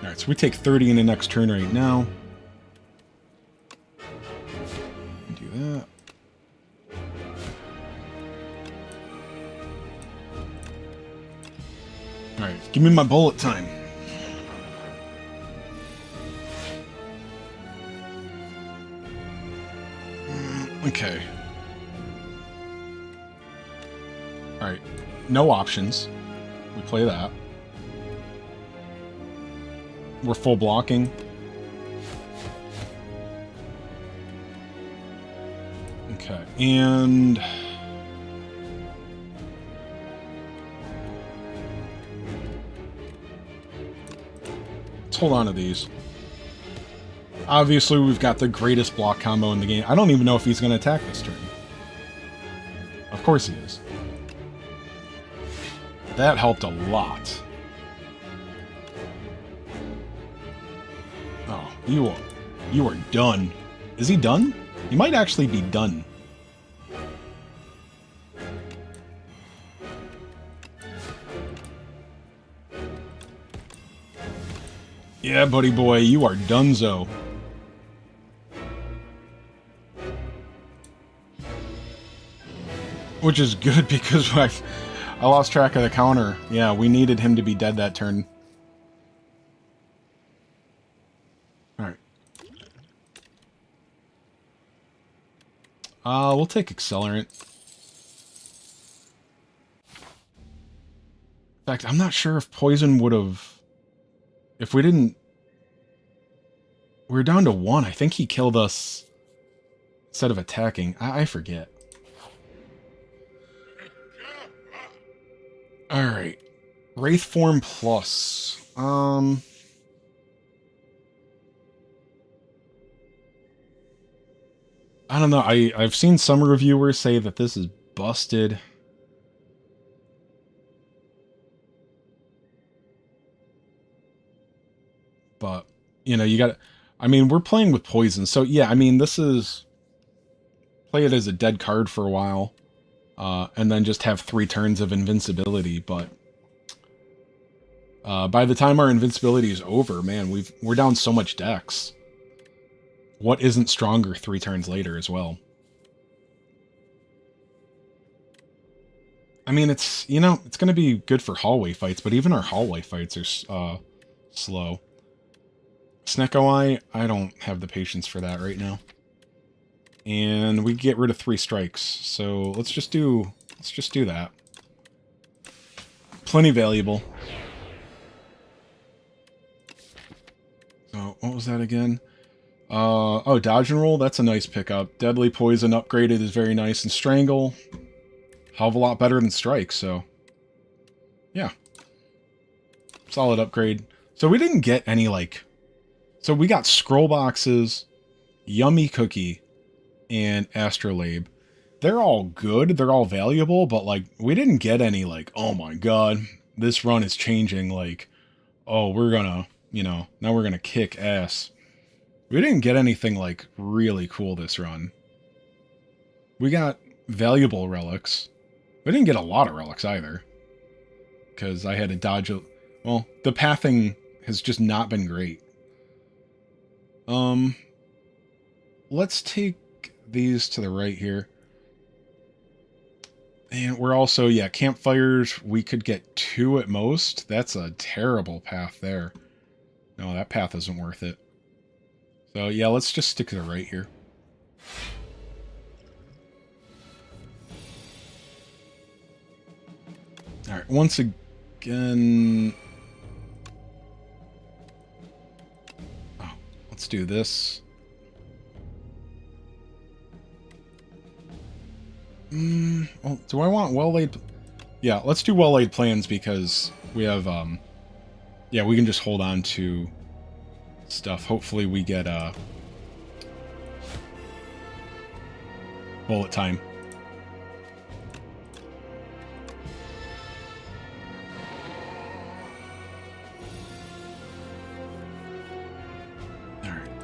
Alright, so we take 30 in the next turn right now. Do that. Alright, give me my bullet time. Okay. Alright, no options. We play that. We're full blocking. Okay, and... let's hold on to these. Obviously, we've got the greatest block combo in the game. I don't even know if he's going to attack this turn. Of course he is. That helped a lot. Oh, you are done. Is he done? He might actually be done. Yeah, buddy boy, you are donezo. Which is good because I lost track of the counter. Yeah, we needed him to be dead that turn. Alright. We'll take Accelerant. In fact, I'm not sure if Poison would have... if we didn't... we were down to 1. I think he killed us instead of attacking. I forget. Alright. Wraith Form Plus. I don't know. I've seen some reviewers say that this is busted. But, you know, you got... I mean, we're playing with poison, so yeah, I mean, this is... Play it as a dead card for a while, and then just have 3 turns of invincibility, but... by the time our invincibility is over, man, we're down so much dex. What isn't stronger 3 turns later as well? I mean, it's, you know, it's going to be good for hallway fights, but even our hallway fights are slow. Snecko Eye, I don't have the patience for that right now. And we get rid of 3 strikes, so let's just do that. Plenty valuable. So, what was that again? Oh, dodge and roll, that's a nice pickup. Deadly Poison upgraded is very nice, and Strangle, hell of a lot better than Strike, so... Yeah. Solid upgrade. So we didn't get any, like... So we got Scroll Boxes, Yummy Cookie, and Astrolabe. They're all good, they're all valuable, but, like, we didn't get any, like, oh my god, this run is changing, like, oh, we're gonna, you know, now we're gonna kick ass. We didn't get anything, like, really cool this run. We got valuable relics. We didn't get a lot of relics either. Because I had to dodge a... Well, the pathing has just not been great. Let's take these to the right here. And we're also, yeah, campfires, we could get 2 at most. That's a terrible path there. No, that path isn't worth it. So, yeah, let's just stick to the right here. Alright, once again... Oh, let's do this. Well, do I want well-laid... Yeah, let's do well-laid plans because we have, yeah, we can just hold on to stuff. Hopefully we get, bullet time.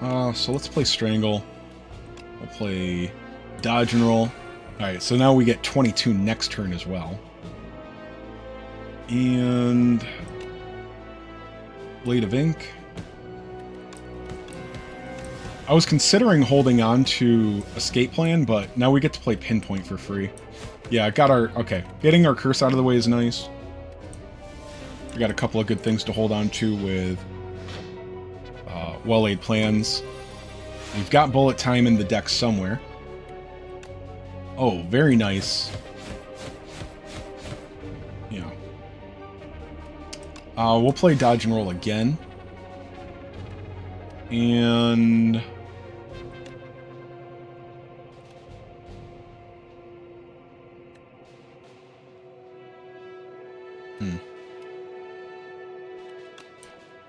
Alright, so let's play Strangle. We'll play Dodge and Roll. Alright, so now we get 22 next turn as well. And... Blade of Ink. I was considering holding on to Escape Plan, but now we get to play Pinpoint for free. Yeah, got our... Okay, getting our curse out of the way is nice. We got a couple of good things to hold on to with well-laid plans. We've got bullet time in the deck somewhere. Oh, very nice. Yeah. We'll play Dodge and Roll again. And...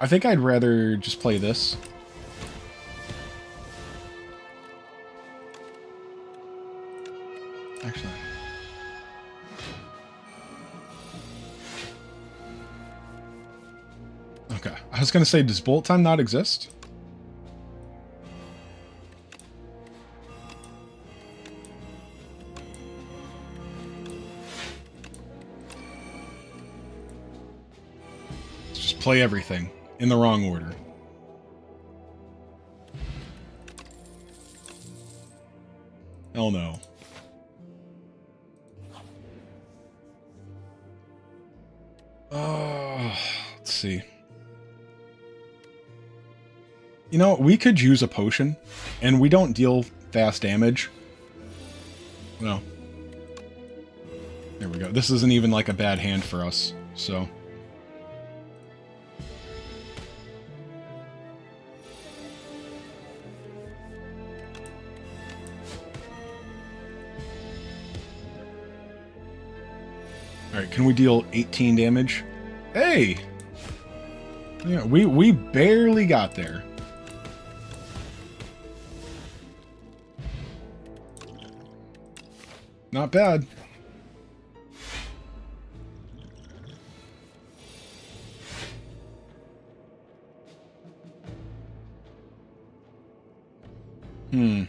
I think I'd rather just play this. Actually. Okay. I was going to say, does bullet time not exist? Let's just play everything in the wrong order. Hell no. Let's see. You know, we could use a potion, and we don't deal fast damage. No. There we go. This isn't even like a bad hand for us, so... Alright, can we deal 18 damage? Hey! Yeah, we barely got there. Not bad. Hmm.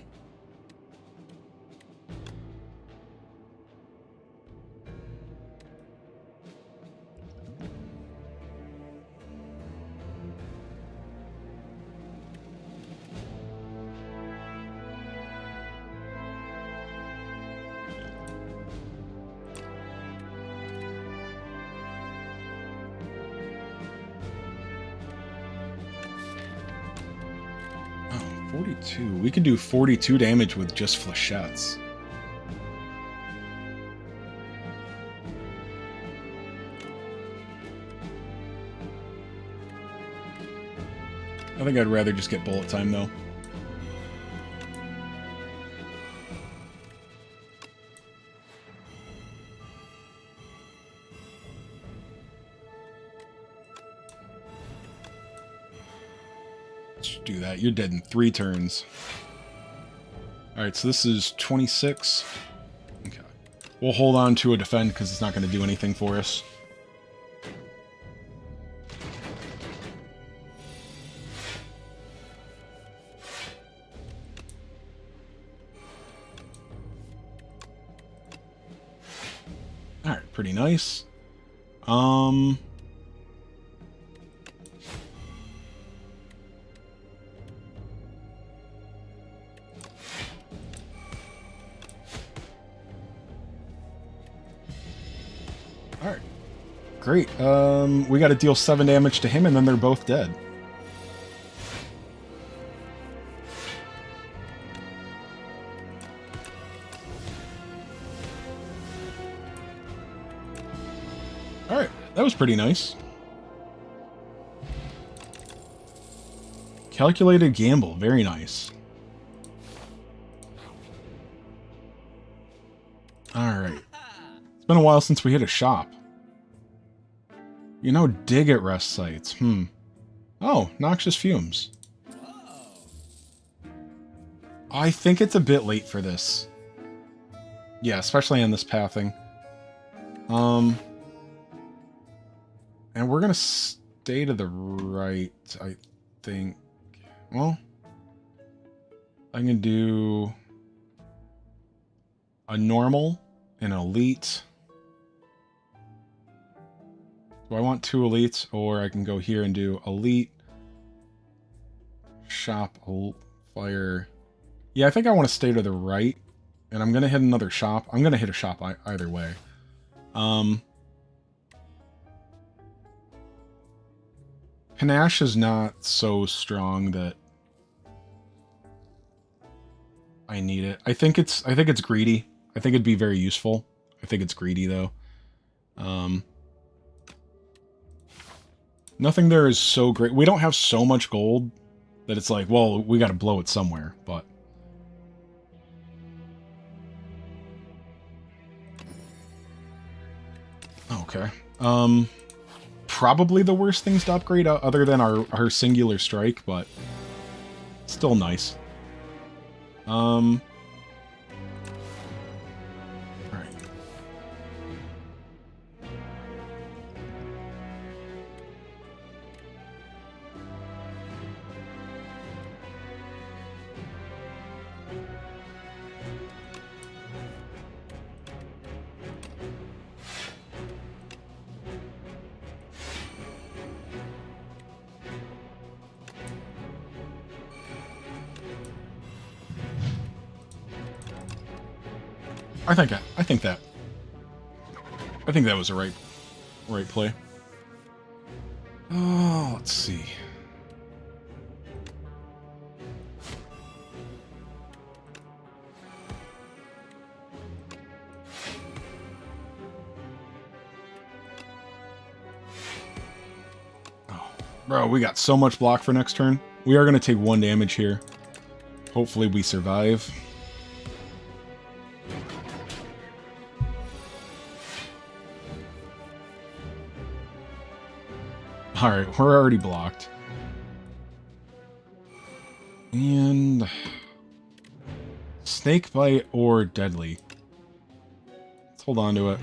Oh, 42. We could do 42 damage with just flechettes. I think I'd rather just get bullet time, though. Let's do that. You're dead in 3 turns. Alright, so this is 26. Okay. We'll hold on to a defend because it's not going to do anything for us. Alright, pretty nice. Alright. Great. We got to deal 7 damage to him, and then they're both dead. Alright, that was pretty nice. Calculated gamble, very nice. Alright. It's been a while since we hit a shop. You know, dig at rest sites. Oh, noxious fumes. I think it's a bit late for this. Yeah, especially on this pathing. And we're gonna stay to the right, I think. Well, I can do a normal, an elite. Do I want 2 elites, or I can go here and do elite, shop, fire. Yeah, I think I want to stay to the right, and I'm gonna hit another shop. I'm gonna hit a shop either way. Panache is not so strong that I need it. I think it's greedy. I think it'd be very useful. I think it's greedy though. Nothing there is so great. We don't have so much gold that it's like, well, we got to blow it somewhere, but okay. Probably the worst things to upgrade other than our singular strike, but still nice. Alright. I think that was a right play. Oh, let's see. Oh, bro, we got so much block for next turn. We are going to take 1 damage here. Hopefully we survive. Alright, we're already blocked. And snake bite or deadly. Let's hold on to it.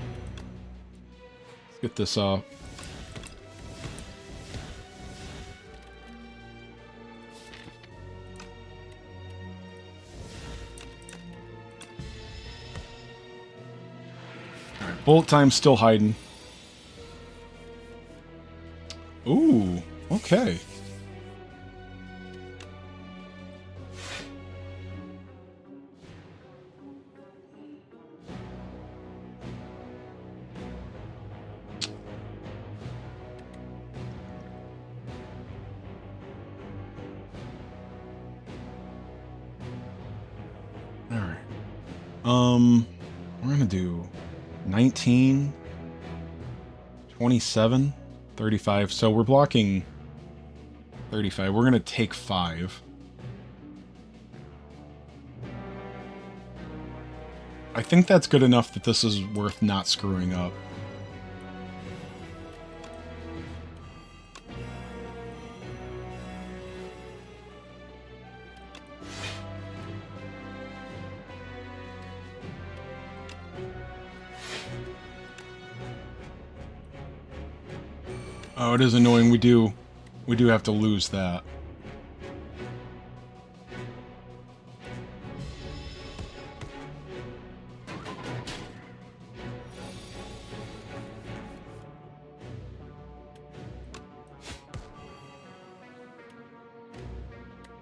Let's get this off. Bullet time's still hiding. Ooh, okay. We're gonna do 19, 27, 35. So we're blocking 35. We're gonna take 5. I think that's good enough that this is worth not screwing up. Oh, it is annoying. We do have to lose that.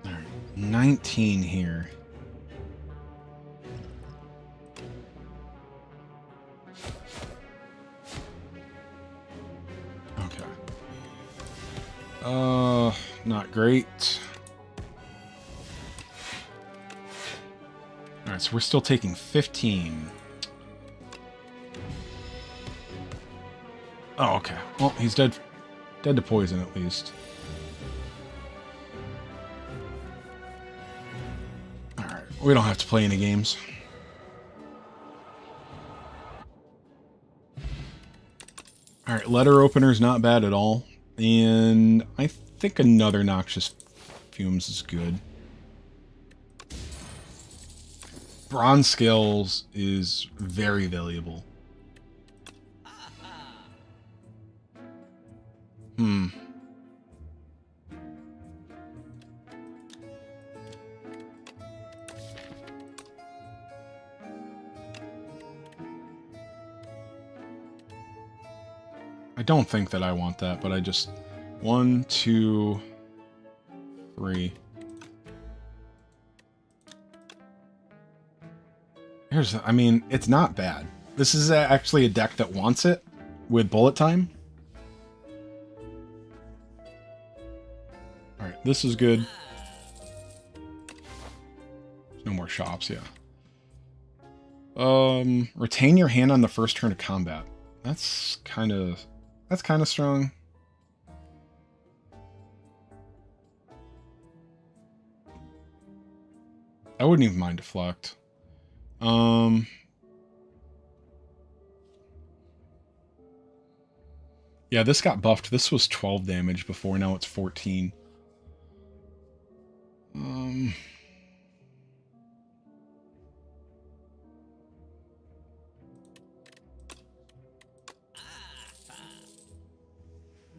All right, 19 here. Not great. Alright, so we're still taking 15. Oh, okay. Well, he's dead. Dead to poison, at least. Alright, we don't have to play any games. Alright, letter opener's not bad at all. And I think another Noxious Fumes is good. Bronze Scales is very valuable. I don't think that I want that, but I just... 1, 2, 3. I mean, it's not bad. This is actually a deck that wants it with bullet time. Alright, this is good. There's no more shops, yeah. Retain your hand on the first turn of combat. That's kind of strong. I wouldn't even mind Deflect. Yeah, this got buffed. This was 12 damage before, now it's 14.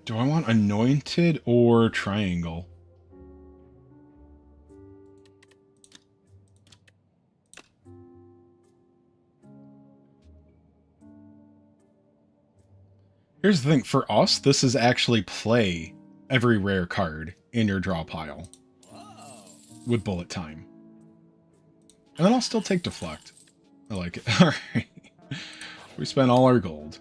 Do I want Anointed or Triangle? Here's the thing, for us, this is actually play every rare card in your draw pile. With bullet time. And then I'll still take Deflect. I like it. Alright. We spent all our gold.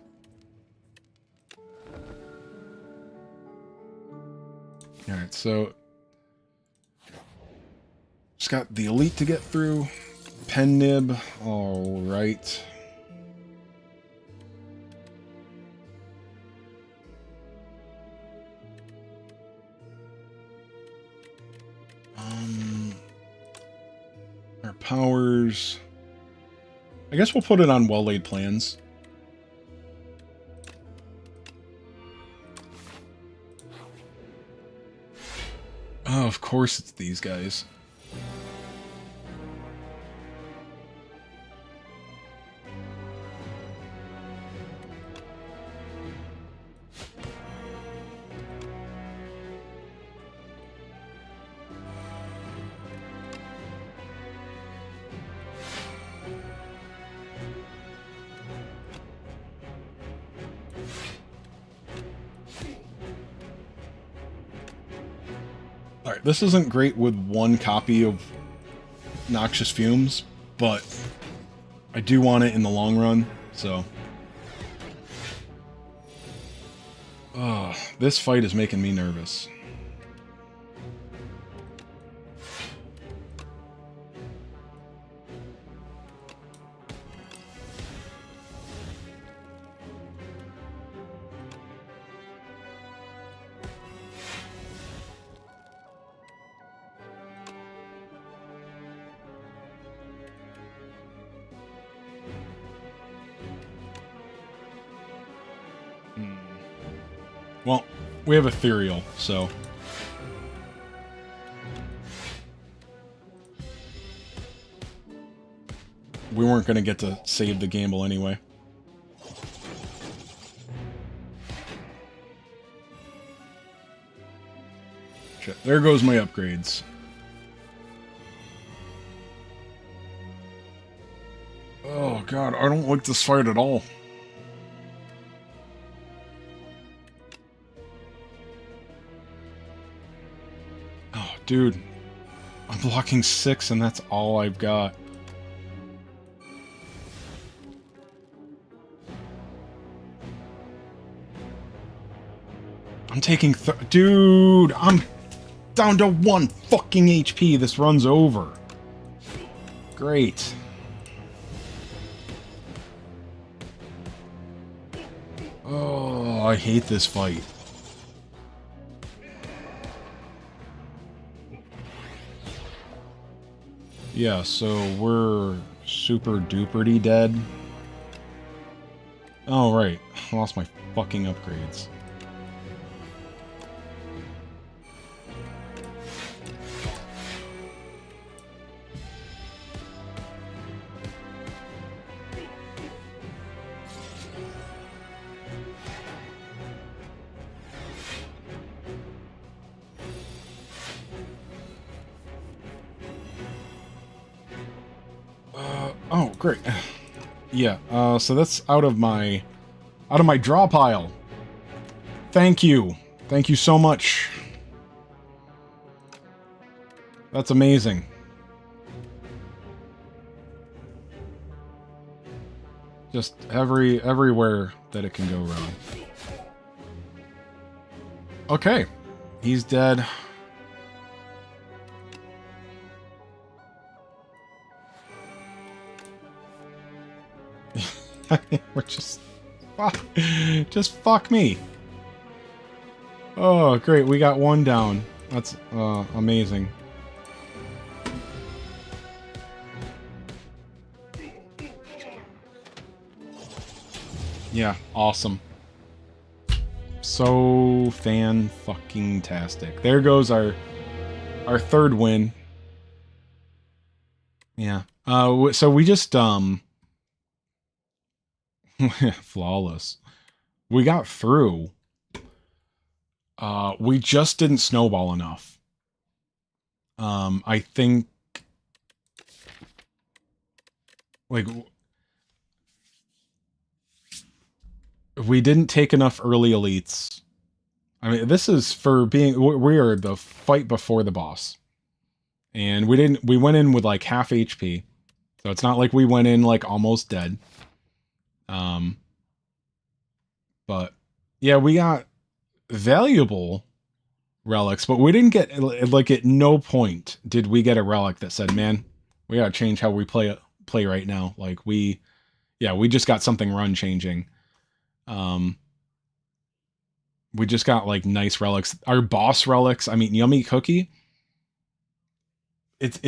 Alright, so... just got the Elite to get through. Pen Nib. Alright. Our powers... I guess we'll put it on well-laid plans. Oh, of course it's these guys. Alright, this isn't great with one copy of Noxious Fumes, but I do want it in the long run, so... this fight is making me nervous. Well, we have Ethereal, so... we weren't going to get to save the gamble anyway. Shit, there goes my upgrades. Oh god, I don't like this fight at all. Oh, dude. I'm blocking 6 and that's all I've got. I'm taking dude, I'm down to 1 fucking HP. This run's over. Great. Oh, I hate this fight. Yeah, so we're super duperty dead. Oh, right. I lost my fucking upgrades. Oh, great. Yeah, so that's out of my draw pile. Thank you. Thank you so much. That's amazing. Just everywhere that it can go wrong. Okay. He's dead. We're just fuck me. Oh, great. We got 1 down. That's amazing. Yeah, awesome. So fan-fucking-tastic. There goes our 3rd win. Yeah. So we just flawless. We got through. We just didn't snowball enough. I think... like... we didn't take enough early elites. I mean, this is for being... we are the fight before the boss. And we went in with like half HP. So it's not like we went in like almost dead. But yeah, we got valuable relics, but we didn't get, like, at no point did we get a relic that said, man, we gotta change how we play right now. Like, we just got something run changing. We just got like nice relics. Our boss relics, I mean, Yummy Cookie, it's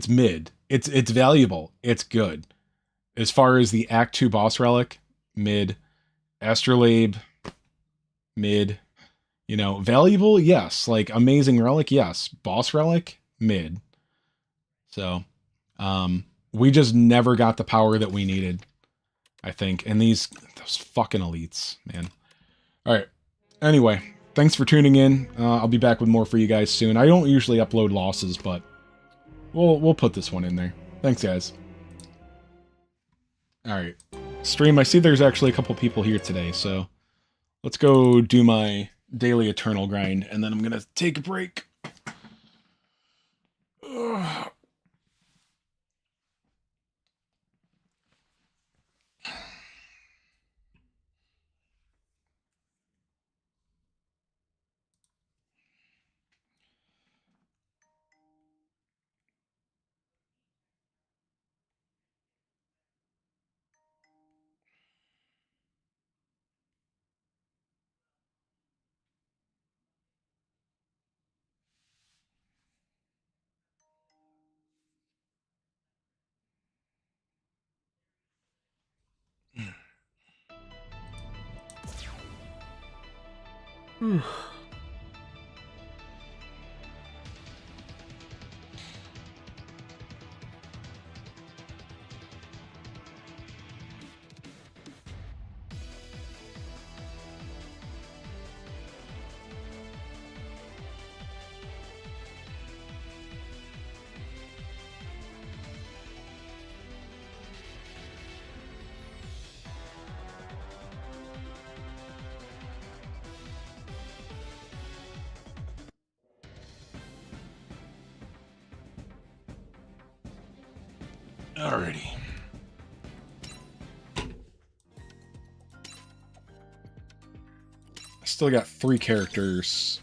mid. It's valuable. It's good. As far as the Act 2 boss relic, mid. Astrolabe, mid. You know, valuable, yes. Like, amazing relic, yes. Boss relic, mid. So, we just never got the power that we needed, I think. And those fucking elites, man. Alright. Anyway, thanks for tuning in. I'll be back with more for you guys soon. I don't usually upload losses, but we'll put this one in there. Thanks, guys. Alright. Stream, I see there's actually a couple people here today, so let's go do my daily Eternal grind, and then I'm gonna take a break. Ugh. Alrighty. I still got 3 characters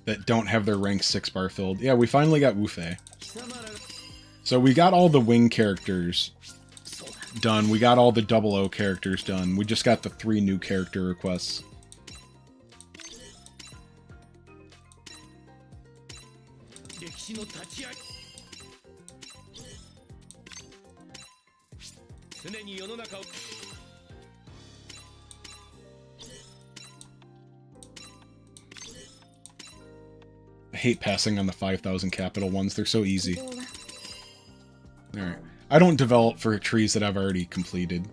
that don't have their rank 6 bar filled. Yeah, we finally got Wufei. So we got all the wing characters done. We got all the 00 characters done. We just got the 3 new character requests. I hate passing on the 5,000 capital ones. They're so easy. Alright. I don't develop for trees that I've already completed.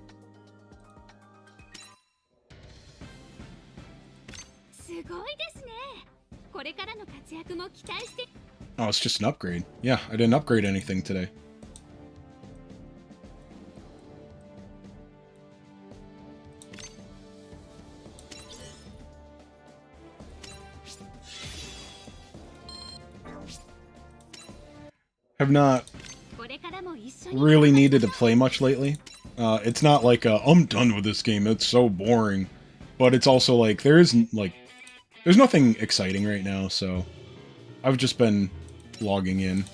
Oh, it's just an upgrade. Yeah, I didn't upgrade anything today. Have not really needed to play much lately. It's not like I'm done with this game, it's so boring. But it's also like, there's nothing exciting right now, so I've just been logging in.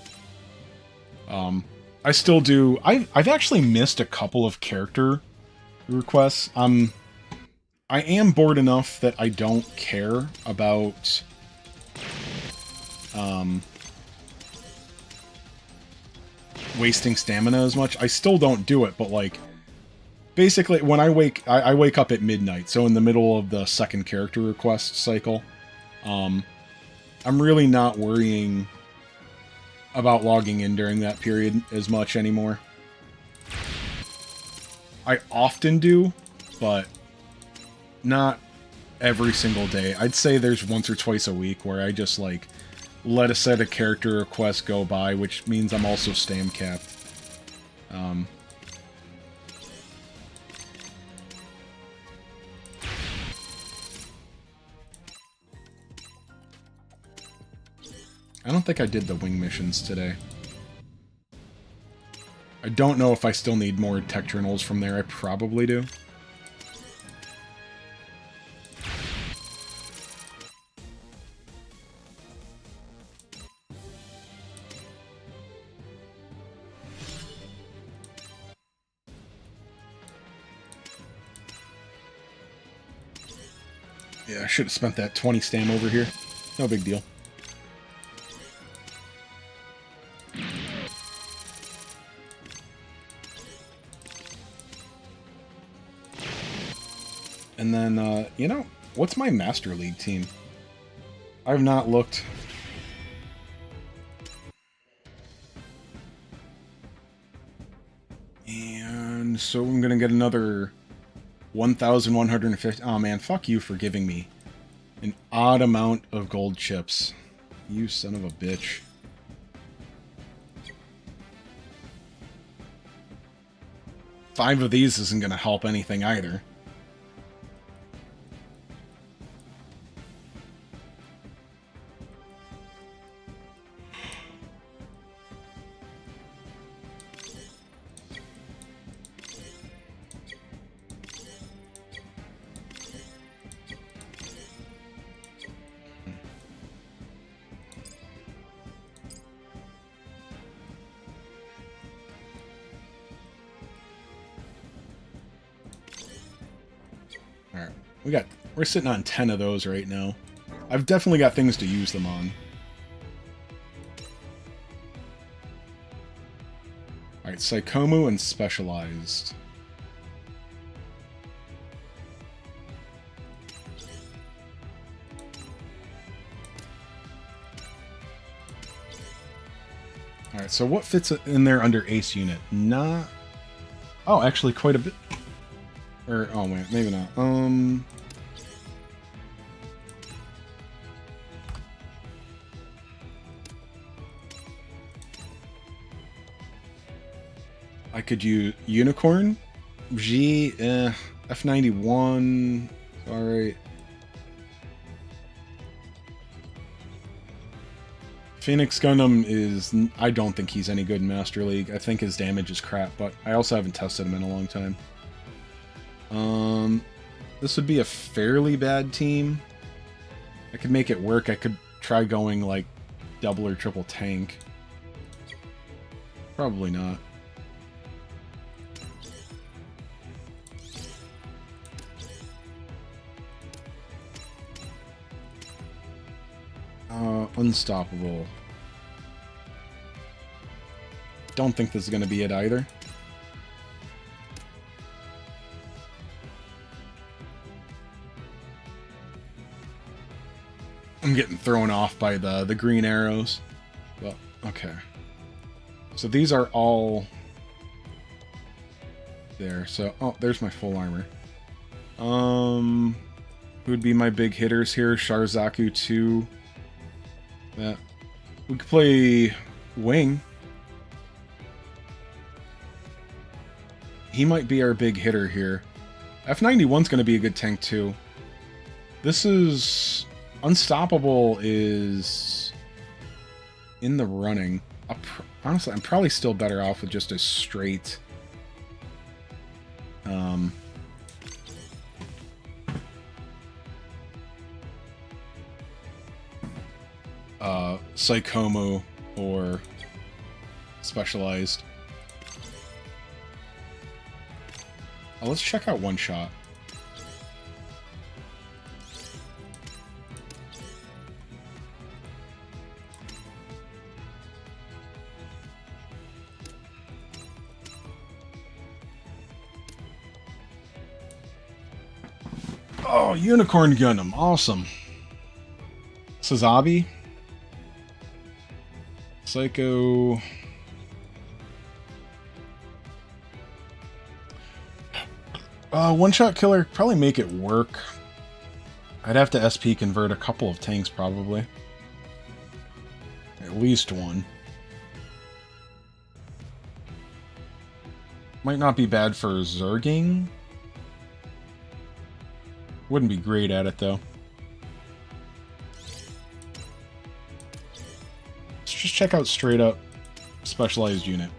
I still do... I've actually missed a couple of character requests. I am bored enough that I don't care about... wasting stamina as much. I still don't do it, but like basically when I wake up at midnight, so in the middle of the second character request cycle. I'm really not worrying about logging in during that period as much anymore. I often do, but not every single day. I'd say there's once or twice a week where I just like let a set of character requests go by, which means I'm also stam capped. I don't think I did the wing missions today. I don't know if I still need more tech journals from there. I probably do. Yeah, I should have spent that 20 stam over here. No big deal. And then, you know, what's my Master League team? I've not looked. And so I'm gonna get another 1,150. Oh man, fuck you for giving me an odd amount of gold chips. You son of a bitch. Five of these isn't gonna help anything either. We're sitting on 10 of those right now. I've definitely got things to use them on. Alright, Psychomu and Specialized. Alright, so what fits in there under Ace Unit? Not... Oh, actually quite a bit. Or, oh wait, maybe not. I could use Unicorn, G, F91, alright. Phoenix Gundam is... I don't think he's any good in Master League. I think his damage is crap, but I also haven't tested him in a long time. This would be a fairly bad team. I could make it work. I could try going, like, double or triple tank. Probably not. Unstoppable. Don't think this is going to be it either. I'm getting thrown off by the green arrows. Well, okay. So these are all there. So, oh, there's my full armor. Who would be my big hitters here? Sharzaku 2. That we could play Wing. He might be our big hitter here. F91's going to be a good tank too. This is... Unstoppable is in the running. Honestly, I'm probably still better off with just a straight... Psychomu or Specialized. Oh, let's check out One Shot. Oh, Unicorn Gundam. Awesome. Sazabi. Psycho... One-shot killer, probably make it work. I'd have to SP convert a couple of tanks, probably. At least one. Might not be bad for Zerging. Wouldn't be great at it, though. Let's just check out straight up Specialized unit.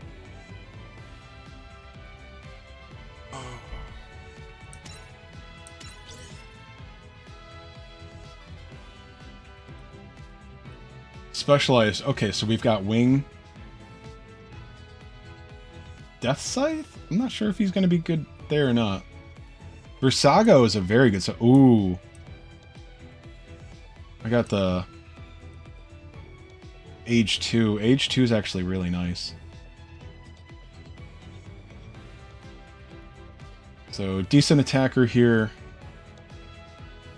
Specialized. Okay, so we've got Wing. Death Scythe? I'm not sure if he's going to be good there or not. Versago is a very good... Ooh. I got the... Age 2. Age 2 is actually really nice. So, decent attacker here.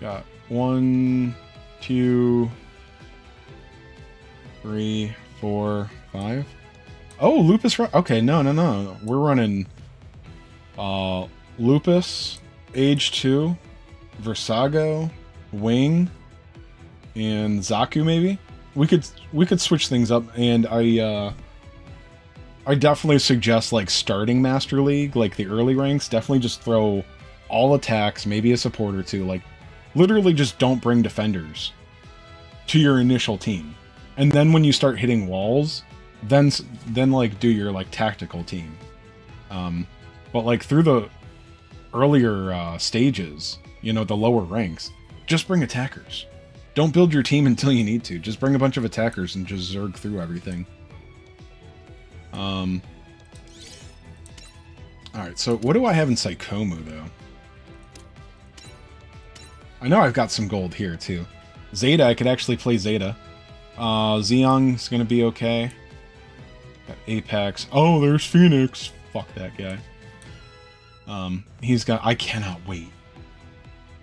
Got 1, 2... 3, 4, 5. Oh, Lupus. Okay, no. We're running Lupus, Age 2, Versago, Wing, and Zaku maybe. We could switch things up, and I definitely suggest like starting Master League, like the early ranks. Definitely just throw all attacks, maybe a support or two. Like literally just don't bring defenders to your initial team. And then when you start hitting walls, then like do your like tactical team. But like through the earlier stages, you know, the lower ranks, just bring attackers. Don't build your team until you need to. Just bring a bunch of attackers and just zerg through everything. Alright, so what do I have in Psychomu though? I know I've got some gold here, too. Zeta, I could actually play Zeta. Zeong's gonna be okay. Got Apex. Oh, there's Phoenix. Fuck that guy. He's got... I cannot wait.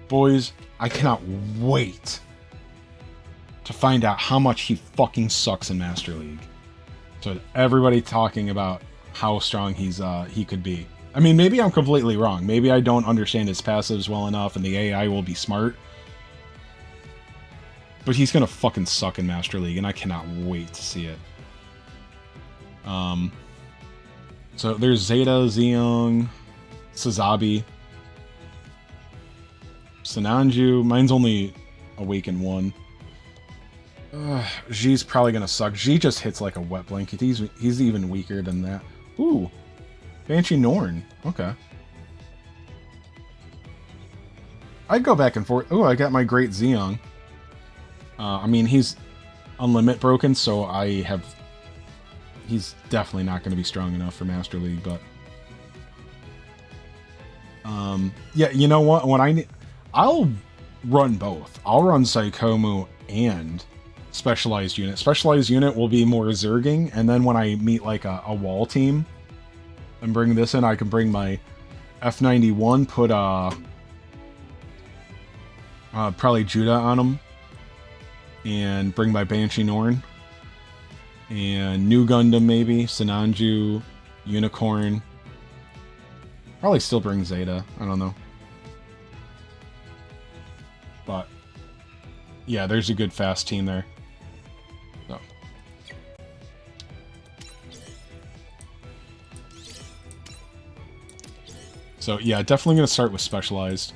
Boys, I cannot wait to find out how much he fucking sucks in Master League. So everybody talking about how strong he could be. I mean, maybe I'm completely wrong. Maybe I don't understand his passives well enough and the AI will be smart. But he's gonna fucking suck in Master League, and I cannot wait to see it. So there's Zeta, Zeong, Sazabi, Sinanju. Mine's only Awaken 1. Xi's probably gonna suck. Xi just hits like a wet blanket. He's even weaker than that. Ooh. Banshee Norn. Okay. I'd go back and forth. Oh, I got my Great Zeong. I mean, he's unlimit broken, so he's definitely not going to be strong enough for Master League, but... yeah, you know what? I'll run both. I'll run Psychomu and Specialized Unit. Specialized Unit will be more Zerging, and then when I meet, like, a wall team and bring this in, I can bring my F91, put, probably Judah on him, and bring my Banshee Norn. And New Gundam, maybe. Sinanju, Unicorn. Probably still bring Zeta. I don't know. But, yeah, there's a good fast team there. So yeah, definitely going to start with Specialized.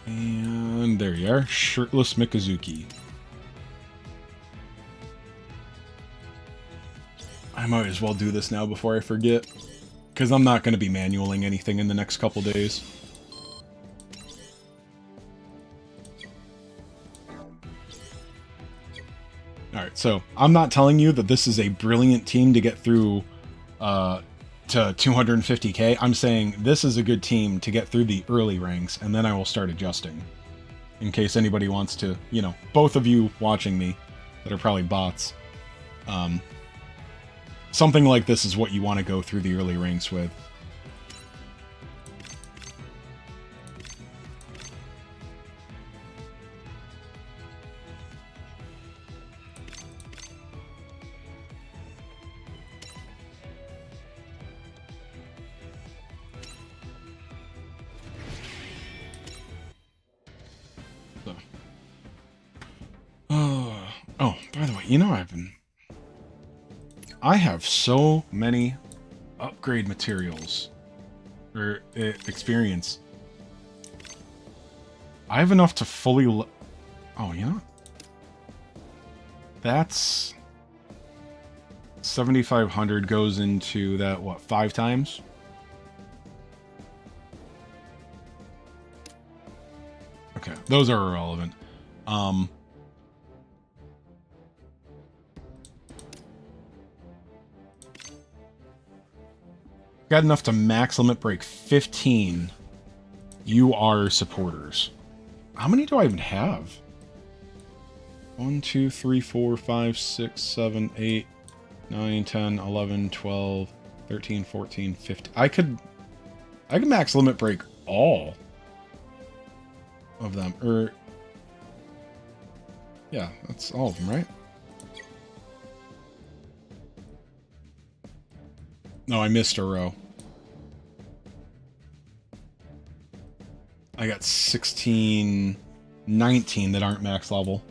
And there you are, Shirtless Mikazuki. I might as well do this now before I forget, because I'm not going to be manualing anything in the next couple days. Alright, so I'm not telling you that this is a brilliant team to get through to 250k. I'm saying this is a good team to get through the early ranks, and then I will start adjusting. In case anybody wants to, you know, both of you watching me that are probably bots, something like this is what you want to go through the early ranks with. Oh, by the way, you know I have so many upgrade materials or experience. I have enough to fully oh, you know what? That's 7,500 goes into that, what, 5 times? Okay, those are irrelevant. Got enough to max limit break 15 UR supporters. How many do I even have? 1, 2, 3, 4, 5, 6, 7, 8, 9, 10, 11, 12, 13, 14, 15. I could max limit break all of them. Or yeah, that's all of them, right? No, I missed a row. I got 16, 19 that aren't max level.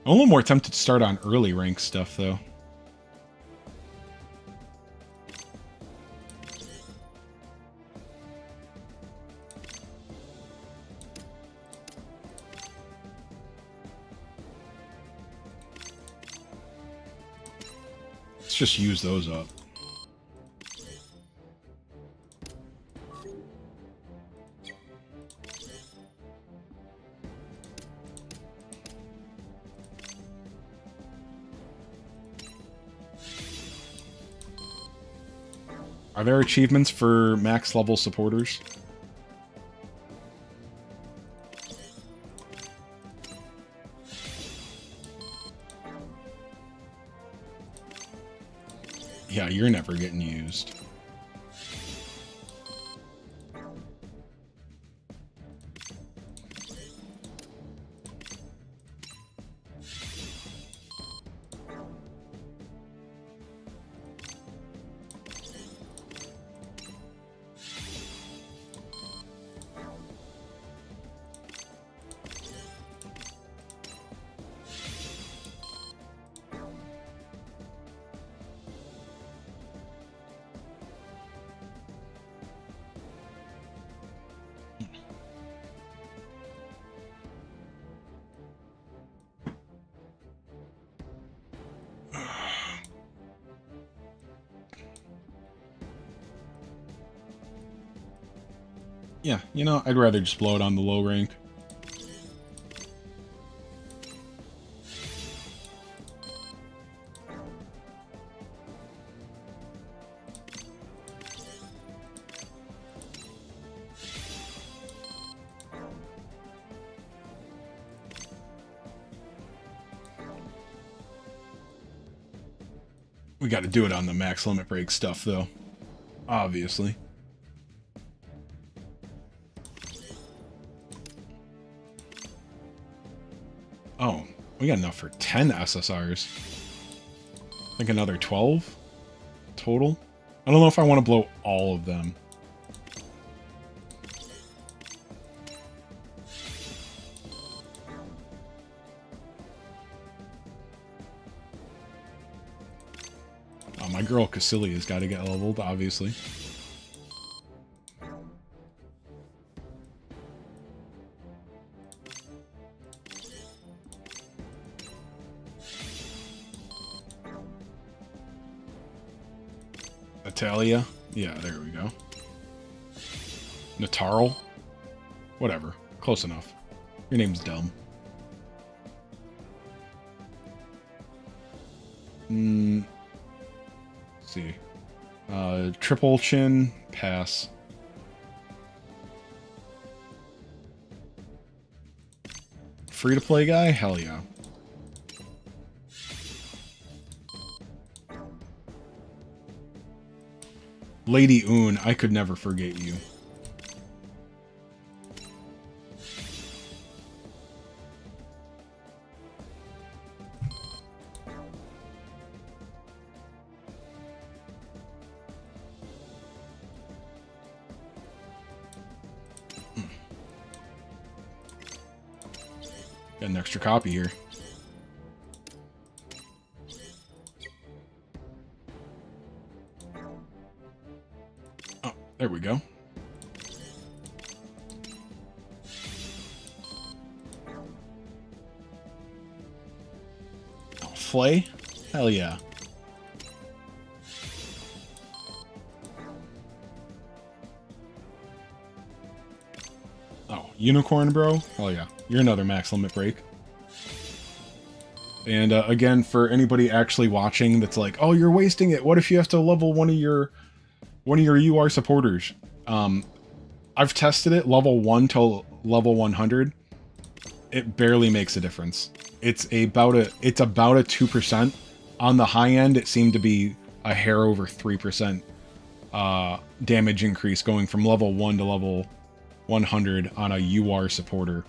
I'm a little more tempted to start on early rank stuff, though. Let's just use those up. Are there achievements for max level supporters? Yeah, you're never getting used. Yeah, you know, I'd rather just blow it on the low rank. We got to do it on the max limit break stuff, though. Obviously. Oh, we got enough for 10 SSRs. I think another 12 total. I don't know if I want to blow all of them. Oh, my girl Cassilia's got to get leveled, obviously. Natalia? Yeah, there we go. Natarl? Whatever. Close enough. Your name's dumb. Let's see. Triple chin, pass. Free-to-play guy? Hell yeah. Lady Un, I could never forget you. Got an extra copy here. Oh, there we go. Oh, Flay? Hell yeah. Oh, Unicorn, bro? Hell yeah. You're another max limit break. And again, for anybody actually watching that's like, oh, you're wasting it. What if you have to level one of your UR supporters? I've tested it, level 1 to level 100. It barely makes a difference. It's about a 2%. On the high end, it seemed to be a hair over 3% damage increase going from level 1 to level 100 on a UR supporter.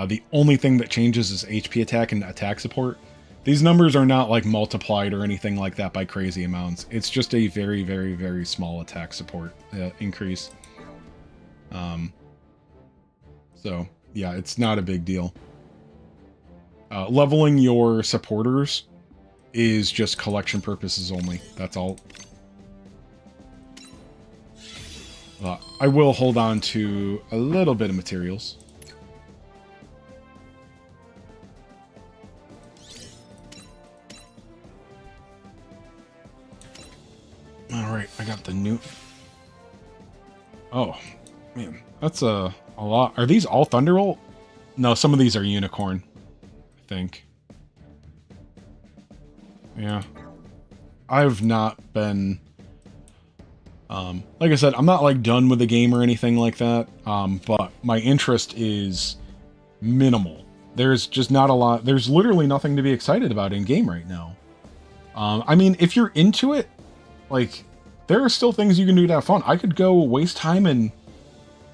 The only thing that changes is HP attack and attack support. These numbers are not like multiplied or anything like that by crazy amounts. It's just a very, very, very small attack support increase. So yeah, it's not a big deal. Leveling your supporters is just collection purposes only. That's all. I will hold on to a little bit of materials. Alright, I got the new... Oh, man. That's a lot. Are these all Thunderbolt? No, some of these are Unicorn, I think. Yeah. I've not been... like I said, I'm not, like, done with the game or anything like that, but my interest is minimal. There's just not a lot... There's literally nothing to be excited about in-game right now. I mean, if you're into it, like, there are still things you can do to have fun. I could go waste time in...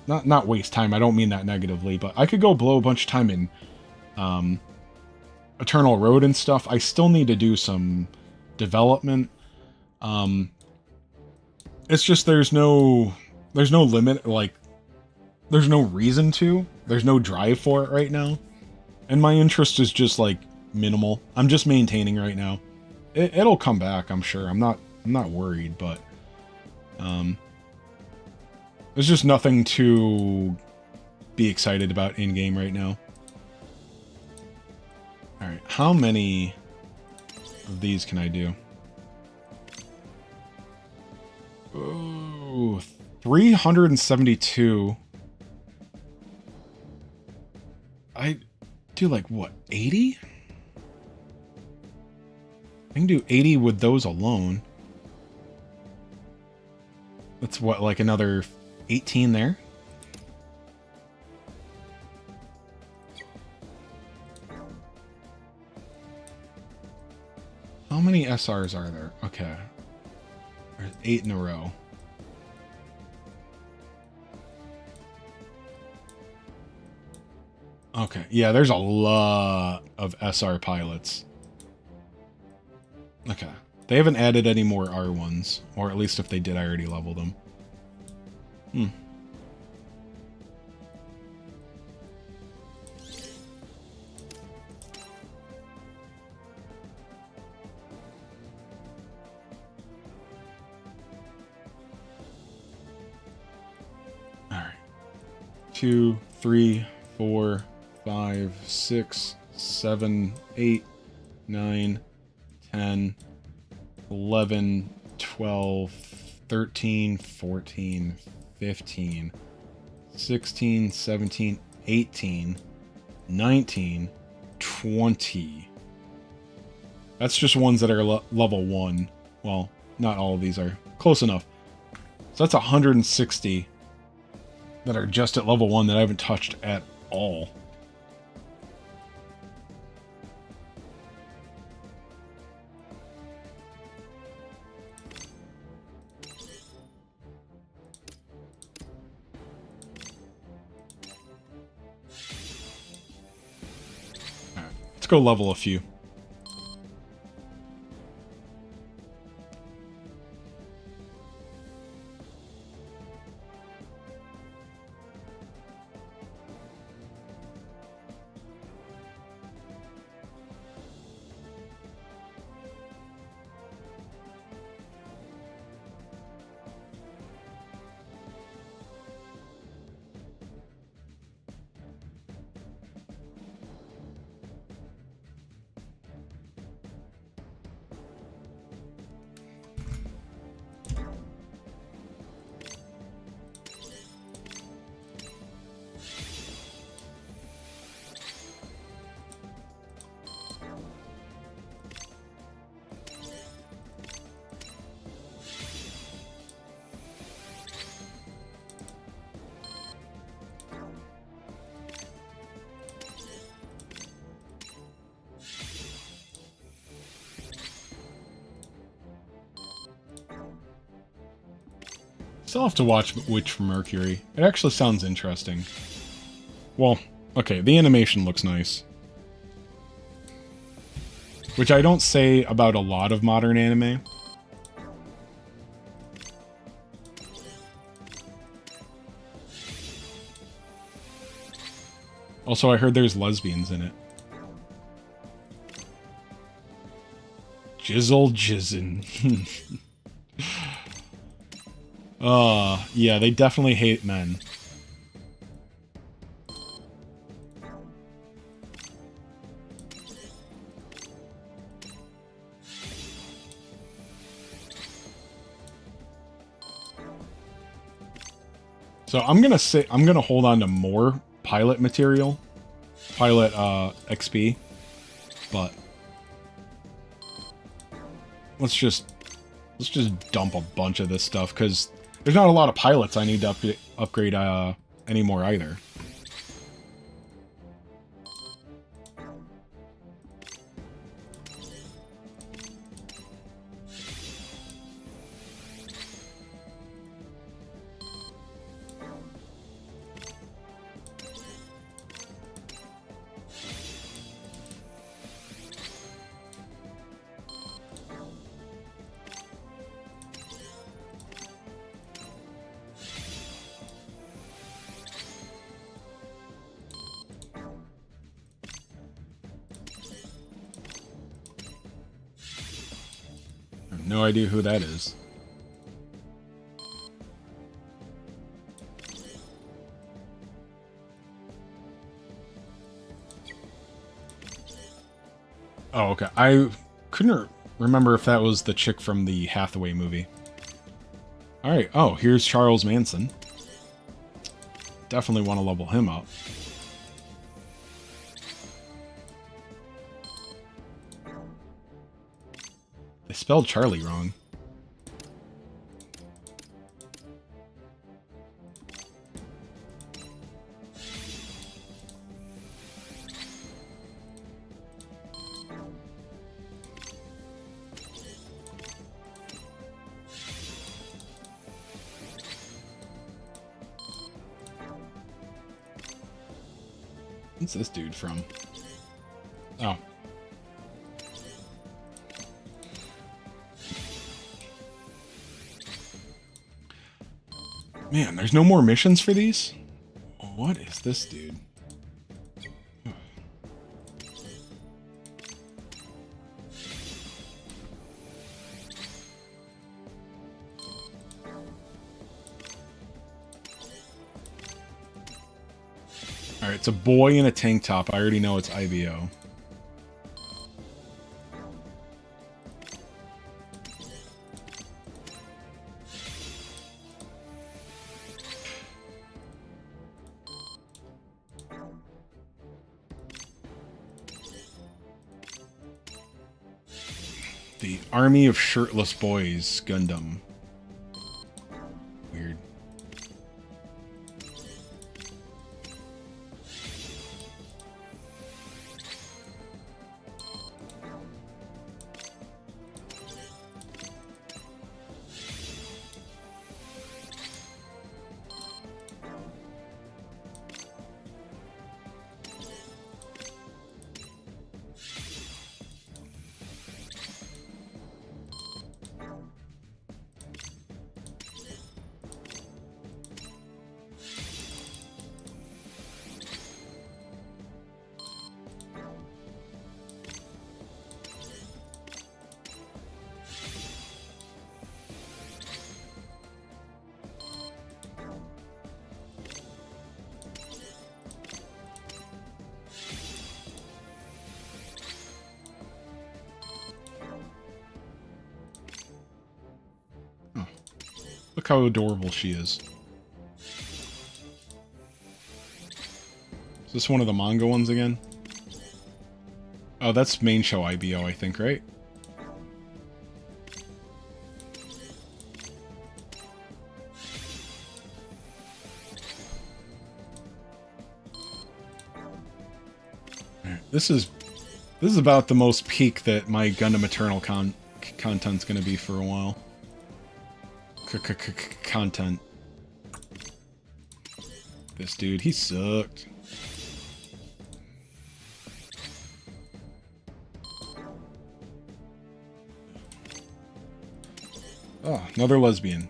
Not waste time, I don't mean that negatively, but I could go blow a bunch of time in Eternal Road and stuff. I still need to do some development. It's just there's no limit, like, there's no reason to. There's no drive for it right now. And my interest is just, like, minimal. I'm just maintaining right now. It'll come back, I'm sure. I'm not worried, but there's just nothing to be excited about in-game right now. Alright, how many of these can I do? Oh, 372. I do, like, what, 80? I can do 80 with those alone. That's what, like another 18 there? How many SRs are there? Okay. There's 8 in a row. Okay, yeah, there's a lot of SR pilots. Okay. They haven't added any more R1s, or at least if they did, I already leveled them. Alright. 2, 3, 4, 5, 6, 7, 8, 9, 10, 11, 12, 13, 14, 15, 16, 17, 18, 19, 20. That's just ones that are level 1. Well, not all of these are. Close enough. So that's 160 that are just at level 1 that I haven't touched at all. Let's go level a few. Still have to watch Witch from Mercury. It actually sounds interesting. Well, okay, the animation looks nice. Which I don't say about a lot of modern anime. Also, I heard there's lesbians in it. Jizzle jizzin'. Yeah, they definitely hate men. So I'm gonna hold on to more pilot material, pilot XP, but let's just dump a bunch of this stuff because there's not a lot of pilots I need to upgrade anymore either. No idea who that is. Oh, okay. I couldn't remember if that was the chick from the Hathaway movie. Alright. Oh, here's Charles Manson. Definitely want to level him up. They spelled Charlie wrong. What's this dude from? Oh. Man, there's no more missions for these? What is this dude? Alright, it's a boy in a tank top. I already know it's IBO. The Army of Shirtless Boys Gundam. Weird. Look how adorable she is. Is this one of the manga ones again? Oh, that's main show IBO, I think, right? This is about the most peak that my Gundam Eternal content's gonna be for a while. Content. This dude, he sucked. Oh, another lesbian.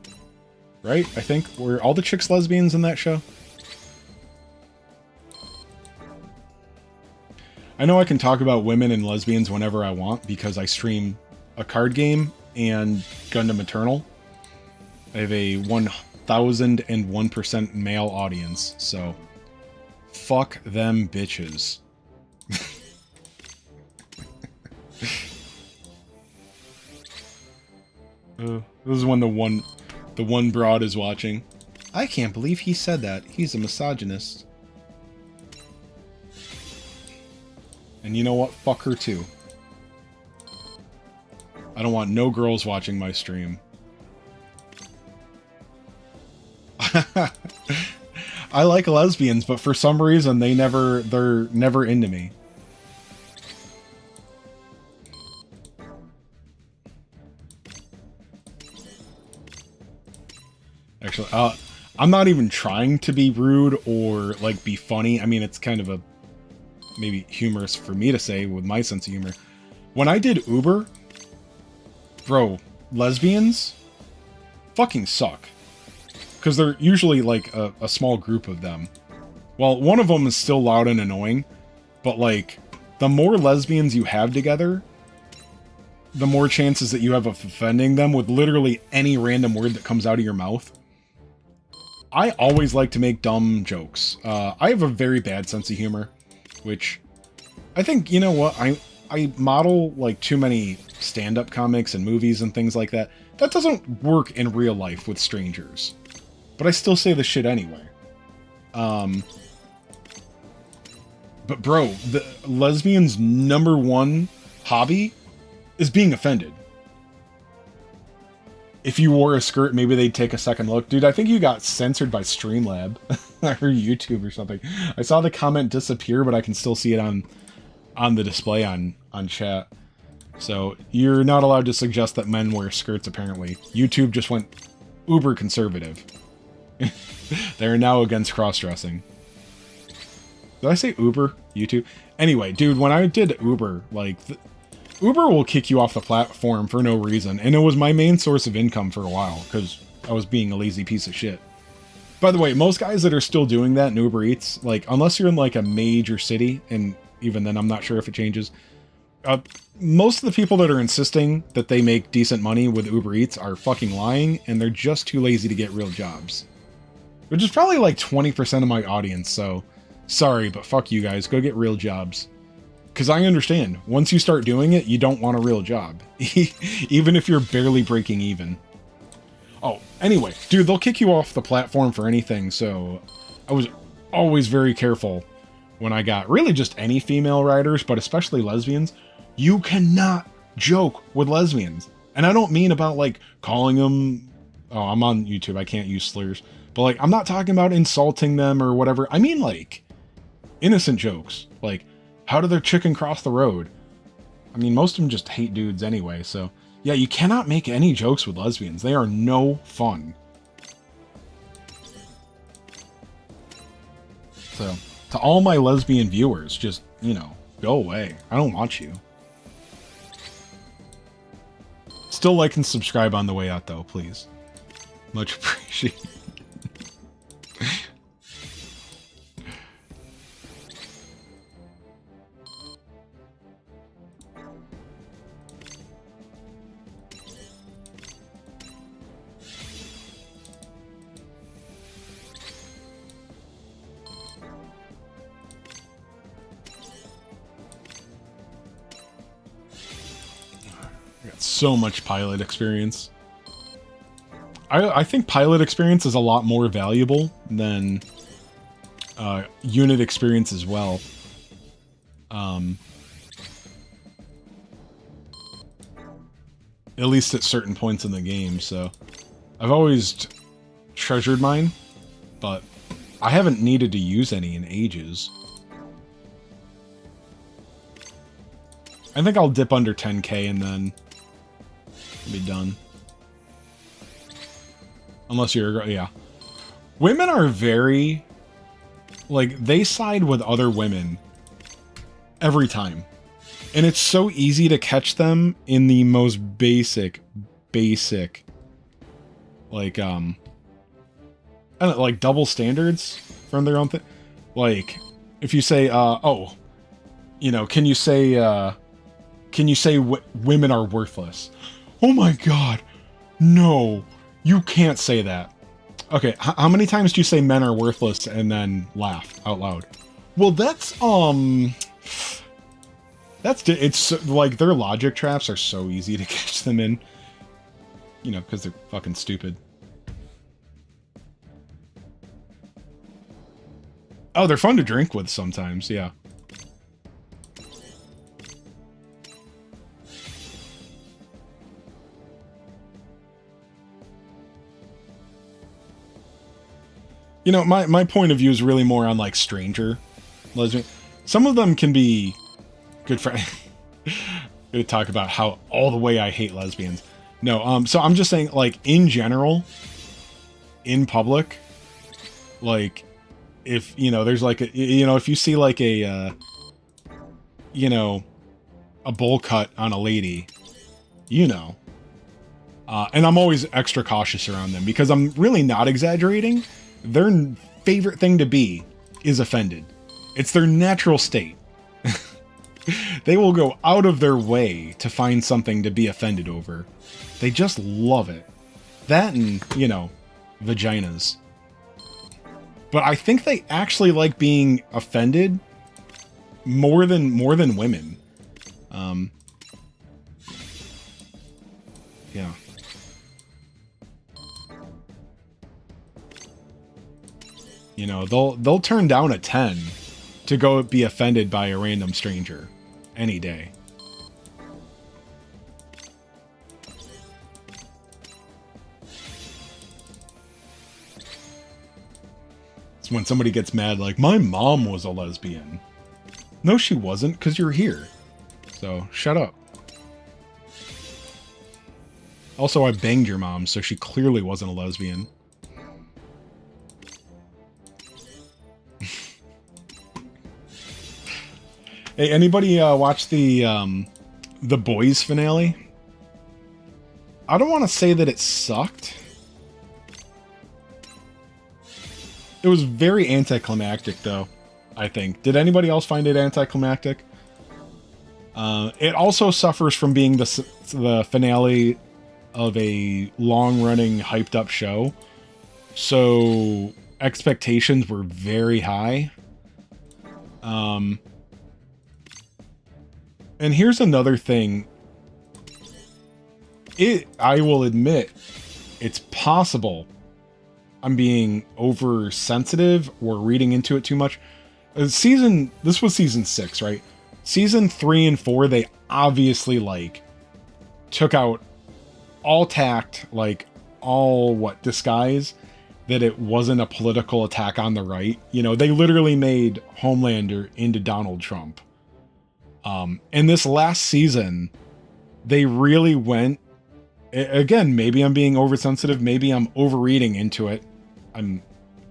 Right? I think. Were all the chicks lesbians in that show? I know I can talk about women and lesbians whenever I want because I stream a card game and Gundam Eternal. I have a 1001% male audience, so fuck them bitches. This is when the one broad is watching. I can't believe he said that. He's a misogynist. And you know what? Fuck her too. I don't want no girls watching my stream. I like lesbians, but for some reason they're never into me. Actually, I'm not even trying to be rude or like be funny. I mean, it's kind of a maybe humorous for me to say with my sense of humor. When I did Uber, bro, lesbians fucking suck. Because they're usually like a small group of them. Well, one of them is still loud and annoying, but like the more lesbians you have together, the more chances that you have of offending them with literally any random word that comes out of your mouth. I always like to make dumb jokes. I have a very bad sense of humor, which I think, you know what, I model like too many stand-up comics and movies and things like that. That doesn't work in real life with strangers. But I still say the shit anyway. But bro, the lesbians' #1 hobby is being offended. If you wore a skirt, maybe they'd take a second look. Dude, I think you got censored by Streamlab or YouTube or something. I saw the comment disappear, but I can still see it on the display on chat. So you're not allowed to suggest that men wear skirts, apparently. YouTube just went uber conservative. They're now against cross-dressing. Did I say Uber? YouTube? Anyway, dude, when I did Uber, like, Uber will kick you off the platform for no reason, and it was my main source of income for a while, because I was being a lazy piece of shit. By the way, most guys that are still doing that in Uber Eats, like, unless you're in, like, a major city, and even then I'm not sure if it changes, most of the people that are insisting that they make decent money with Uber Eats are fucking lying, and they're just too lazy to get real jobs. Which is probably like 20% of my audience, so sorry, but fuck you guys, go get real jobs. Because I understand, once you start doing it, you don't want a real job. Even if you're barely breaking even. Oh, anyway, dude, they'll kick you off the platform for anything, so I was always very careful when I got really just any female riders, but especially lesbians. You cannot joke with lesbians. And I don't mean about like calling them, oh, I'm on YouTube, I can't use slurs. But like, I'm not talking about insulting them or whatever. I mean like innocent jokes. Like, how did their chicken cross the road? I mean, most of them just hate dudes anyway, so yeah, you cannot make any jokes with lesbians. They are no fun. So, to all my lesbian viewers, just, you know, go away. I don't want you. Still like and subscribe on the way out, though, please. Much appreciated. So much pilot experience. I think pilot experience is a lot more valuable than unit experience as well. At least at certain points in the game, so I've always treasured mine, but I haven't needed to use any in ages. I think I'll dip under 10k and then be done. Unless you're, yeah. Women are very, like, they side with other women every time. And it's so easy to catch them in the most basic, like, I don't know, like double standards from their own thing. Like, if you say, oh, you know, can you can you say women are worthless? Oh my god. No, you can't say that. Okay, how many times do you say men are worthless and then laugh out loud? Well, it's like their logic traps are so easy to catch them in. You know, because they're fucking stupid. Oh, they're fun to drink with sometimes, yeah. You know, my point of view is really more on, like, stranger lesbian. Some of them can be good friends. I'm gonna talk about how all the way I hate lesbians. No, so I'm just saying, like, in general, in public, like, if, you know, there's, like, if you see, like, a bowl cut on a lady, and I'm always extra cautious around them, because I'm really not exaggerating. Their favorite thing to be is offended. It's their natural state. They will go out of their way to find something to be offended over. They just love it. That and, vaginas. But I think they actually like being offended more than women. Yeah. You know, they'll turn down a 10 to go be offended by a random stranger any day. It's when somebody gets mad like, my mom was a lesbian. No, she wasn't, because you're here. So, shut up. Also, I banged your mom, so she clearly wasn't a lesbian. Hey, anybody watch the Boys finale? I don't want to say that it sucked. It was very anticlimactic, though, I think. Did anybody else find it anticlimactic? It also suffers from being the finale of a long-running, hyped-up show. So, expectations were very high. And here's another thing. I will admit, it's possible I'm being oversensitive or reading into it too much. This was season 6, right? Season 3 and 4, they obviously, like, took out all tact, like, disguise, that it wasn't a political attack on the right. You know, they literally made Homelander into Donald Trump. In this last season, they really went, again, maybe I'm being oversensitive, maybe I'm overreading into it. I'm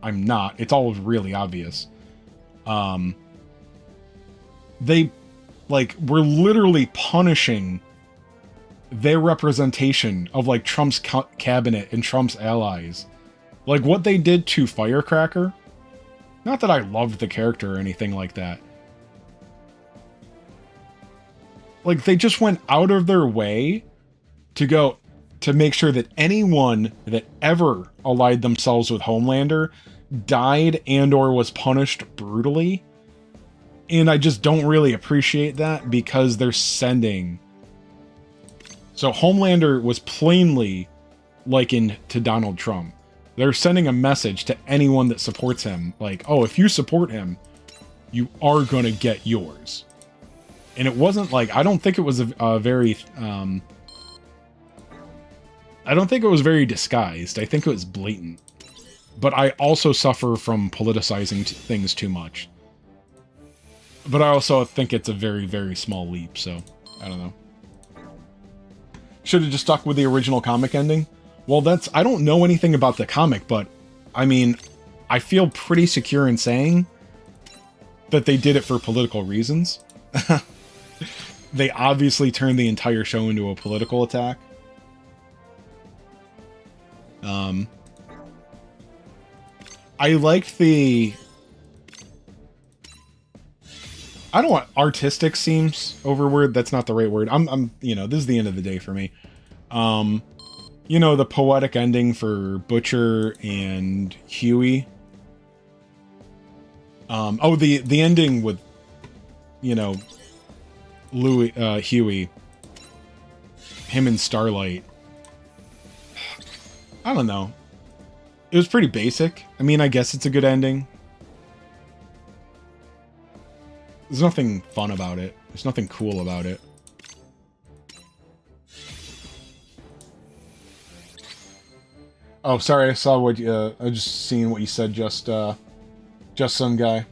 not. It's all really obvious. They, like, were literally punishing their representation of, like, Trump's cabinet and Trump's allies. Like, what they did to Firecracker, not that I loved the character or anything like that. Like, they just went out of their way to make sure that anyone that ever allied themselves with Homelander died and or was punished brutally. And I just don't really appreciate that, because they're sending... So Homelander was plainly likened to Donald Trump. They're sending a message to anyone that supports him. Like, oh, if you support him, you are going to get yours. And it wasn't like, I don't think it was a very, I don't think it was very disguised. I think it was blatant. But I also suffer from politicizing things too much. But I also think it's a very, very small leap, so I don't know. Should have just stuck with the original comic ending? Well, I don't know anything about the comic, but I mean, I feel pretty secure in saying that they did it for political reasons. They obviously turned the entire show into a political attack. I liked I don't want artistic seems overword. That's not the right word. I'm you know, this is the end of the day for me. You know, the poetic ending for Butcher and Huey. Oh, the ending with, you know, Huey, him and Starlight. I don't know. It was pretty basic. I mean, I guess it's a good ending. There's nothing fun about it. There's nothing cool about it. Oh, sorry. I saw what I just seen what you said. Just some guy.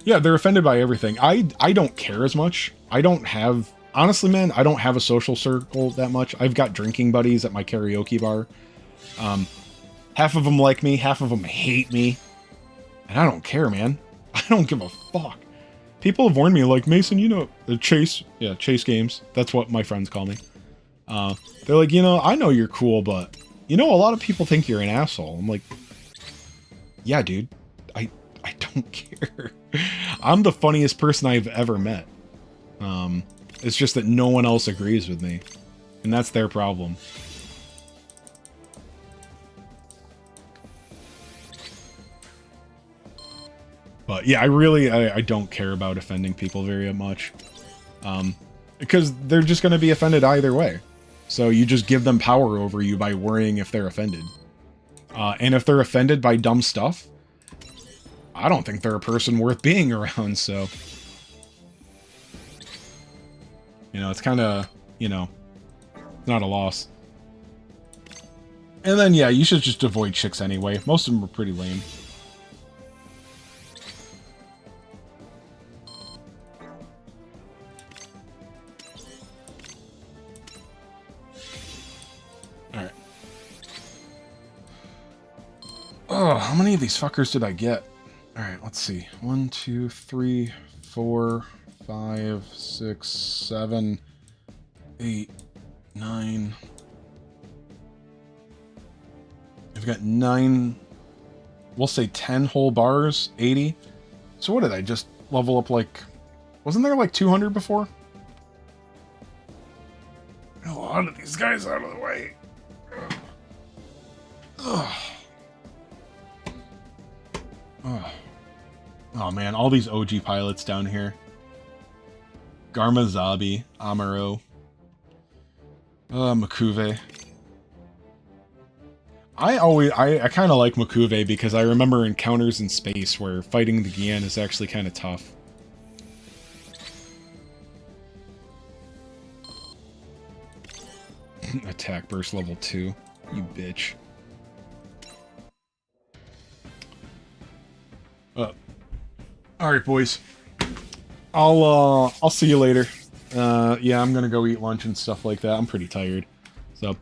Yeah, they're offended by everything. I don't care as much. I don't have, honestly, man, I don't have a social circle that much. I've got drinking buddies at my karaoke bar. Half of them like me, half of them hate me. And I don't care, man. I don't give a fuck. People have warned me, like, Mason, you know, Chase Games. That's what my friends call me. They're like, you know, I know you're cool, but, you know, a lot of people think you're an asshole. I'm like, yeah, dude, I don't care. I'm the funniest person I've ever met. It's just that no one else agrees with me. And that's their problem. But yeah, I don't care about offending people very much. Because they're just going to be offended either way. So you just give them power over you by worrying if they're offended. And if they're offended by dumb stuff, I don't think they're a person worth being around, so... You know, it's kind of, you know, not a loss. And then, yeah, you should just avoid chicks anyway. Most of them are pretty lame. Alright. Oh, how many of these fuckers did I get? Alright, let's see. 1, 2, 3, 4, 5, 6, 7, 8, 9. I've got 9, we'll say 10 whole bars, 80. So what did I just level up, like, wasn't there like 200 before? Get a lot of these guys out of the way. Ugh. Ugh. Oh man, all these OG pilots down here. Garmazabi, Amaro, Makuve. I kind of like Makuve because I remember encounters in space where fighting the Gian is actually kind of tough. Attack burst level 2, you bitch. Alright, boys. I'll see you later. Yeah, I'm gonna go eat lunch and stuff like that. I'm pretty tired. So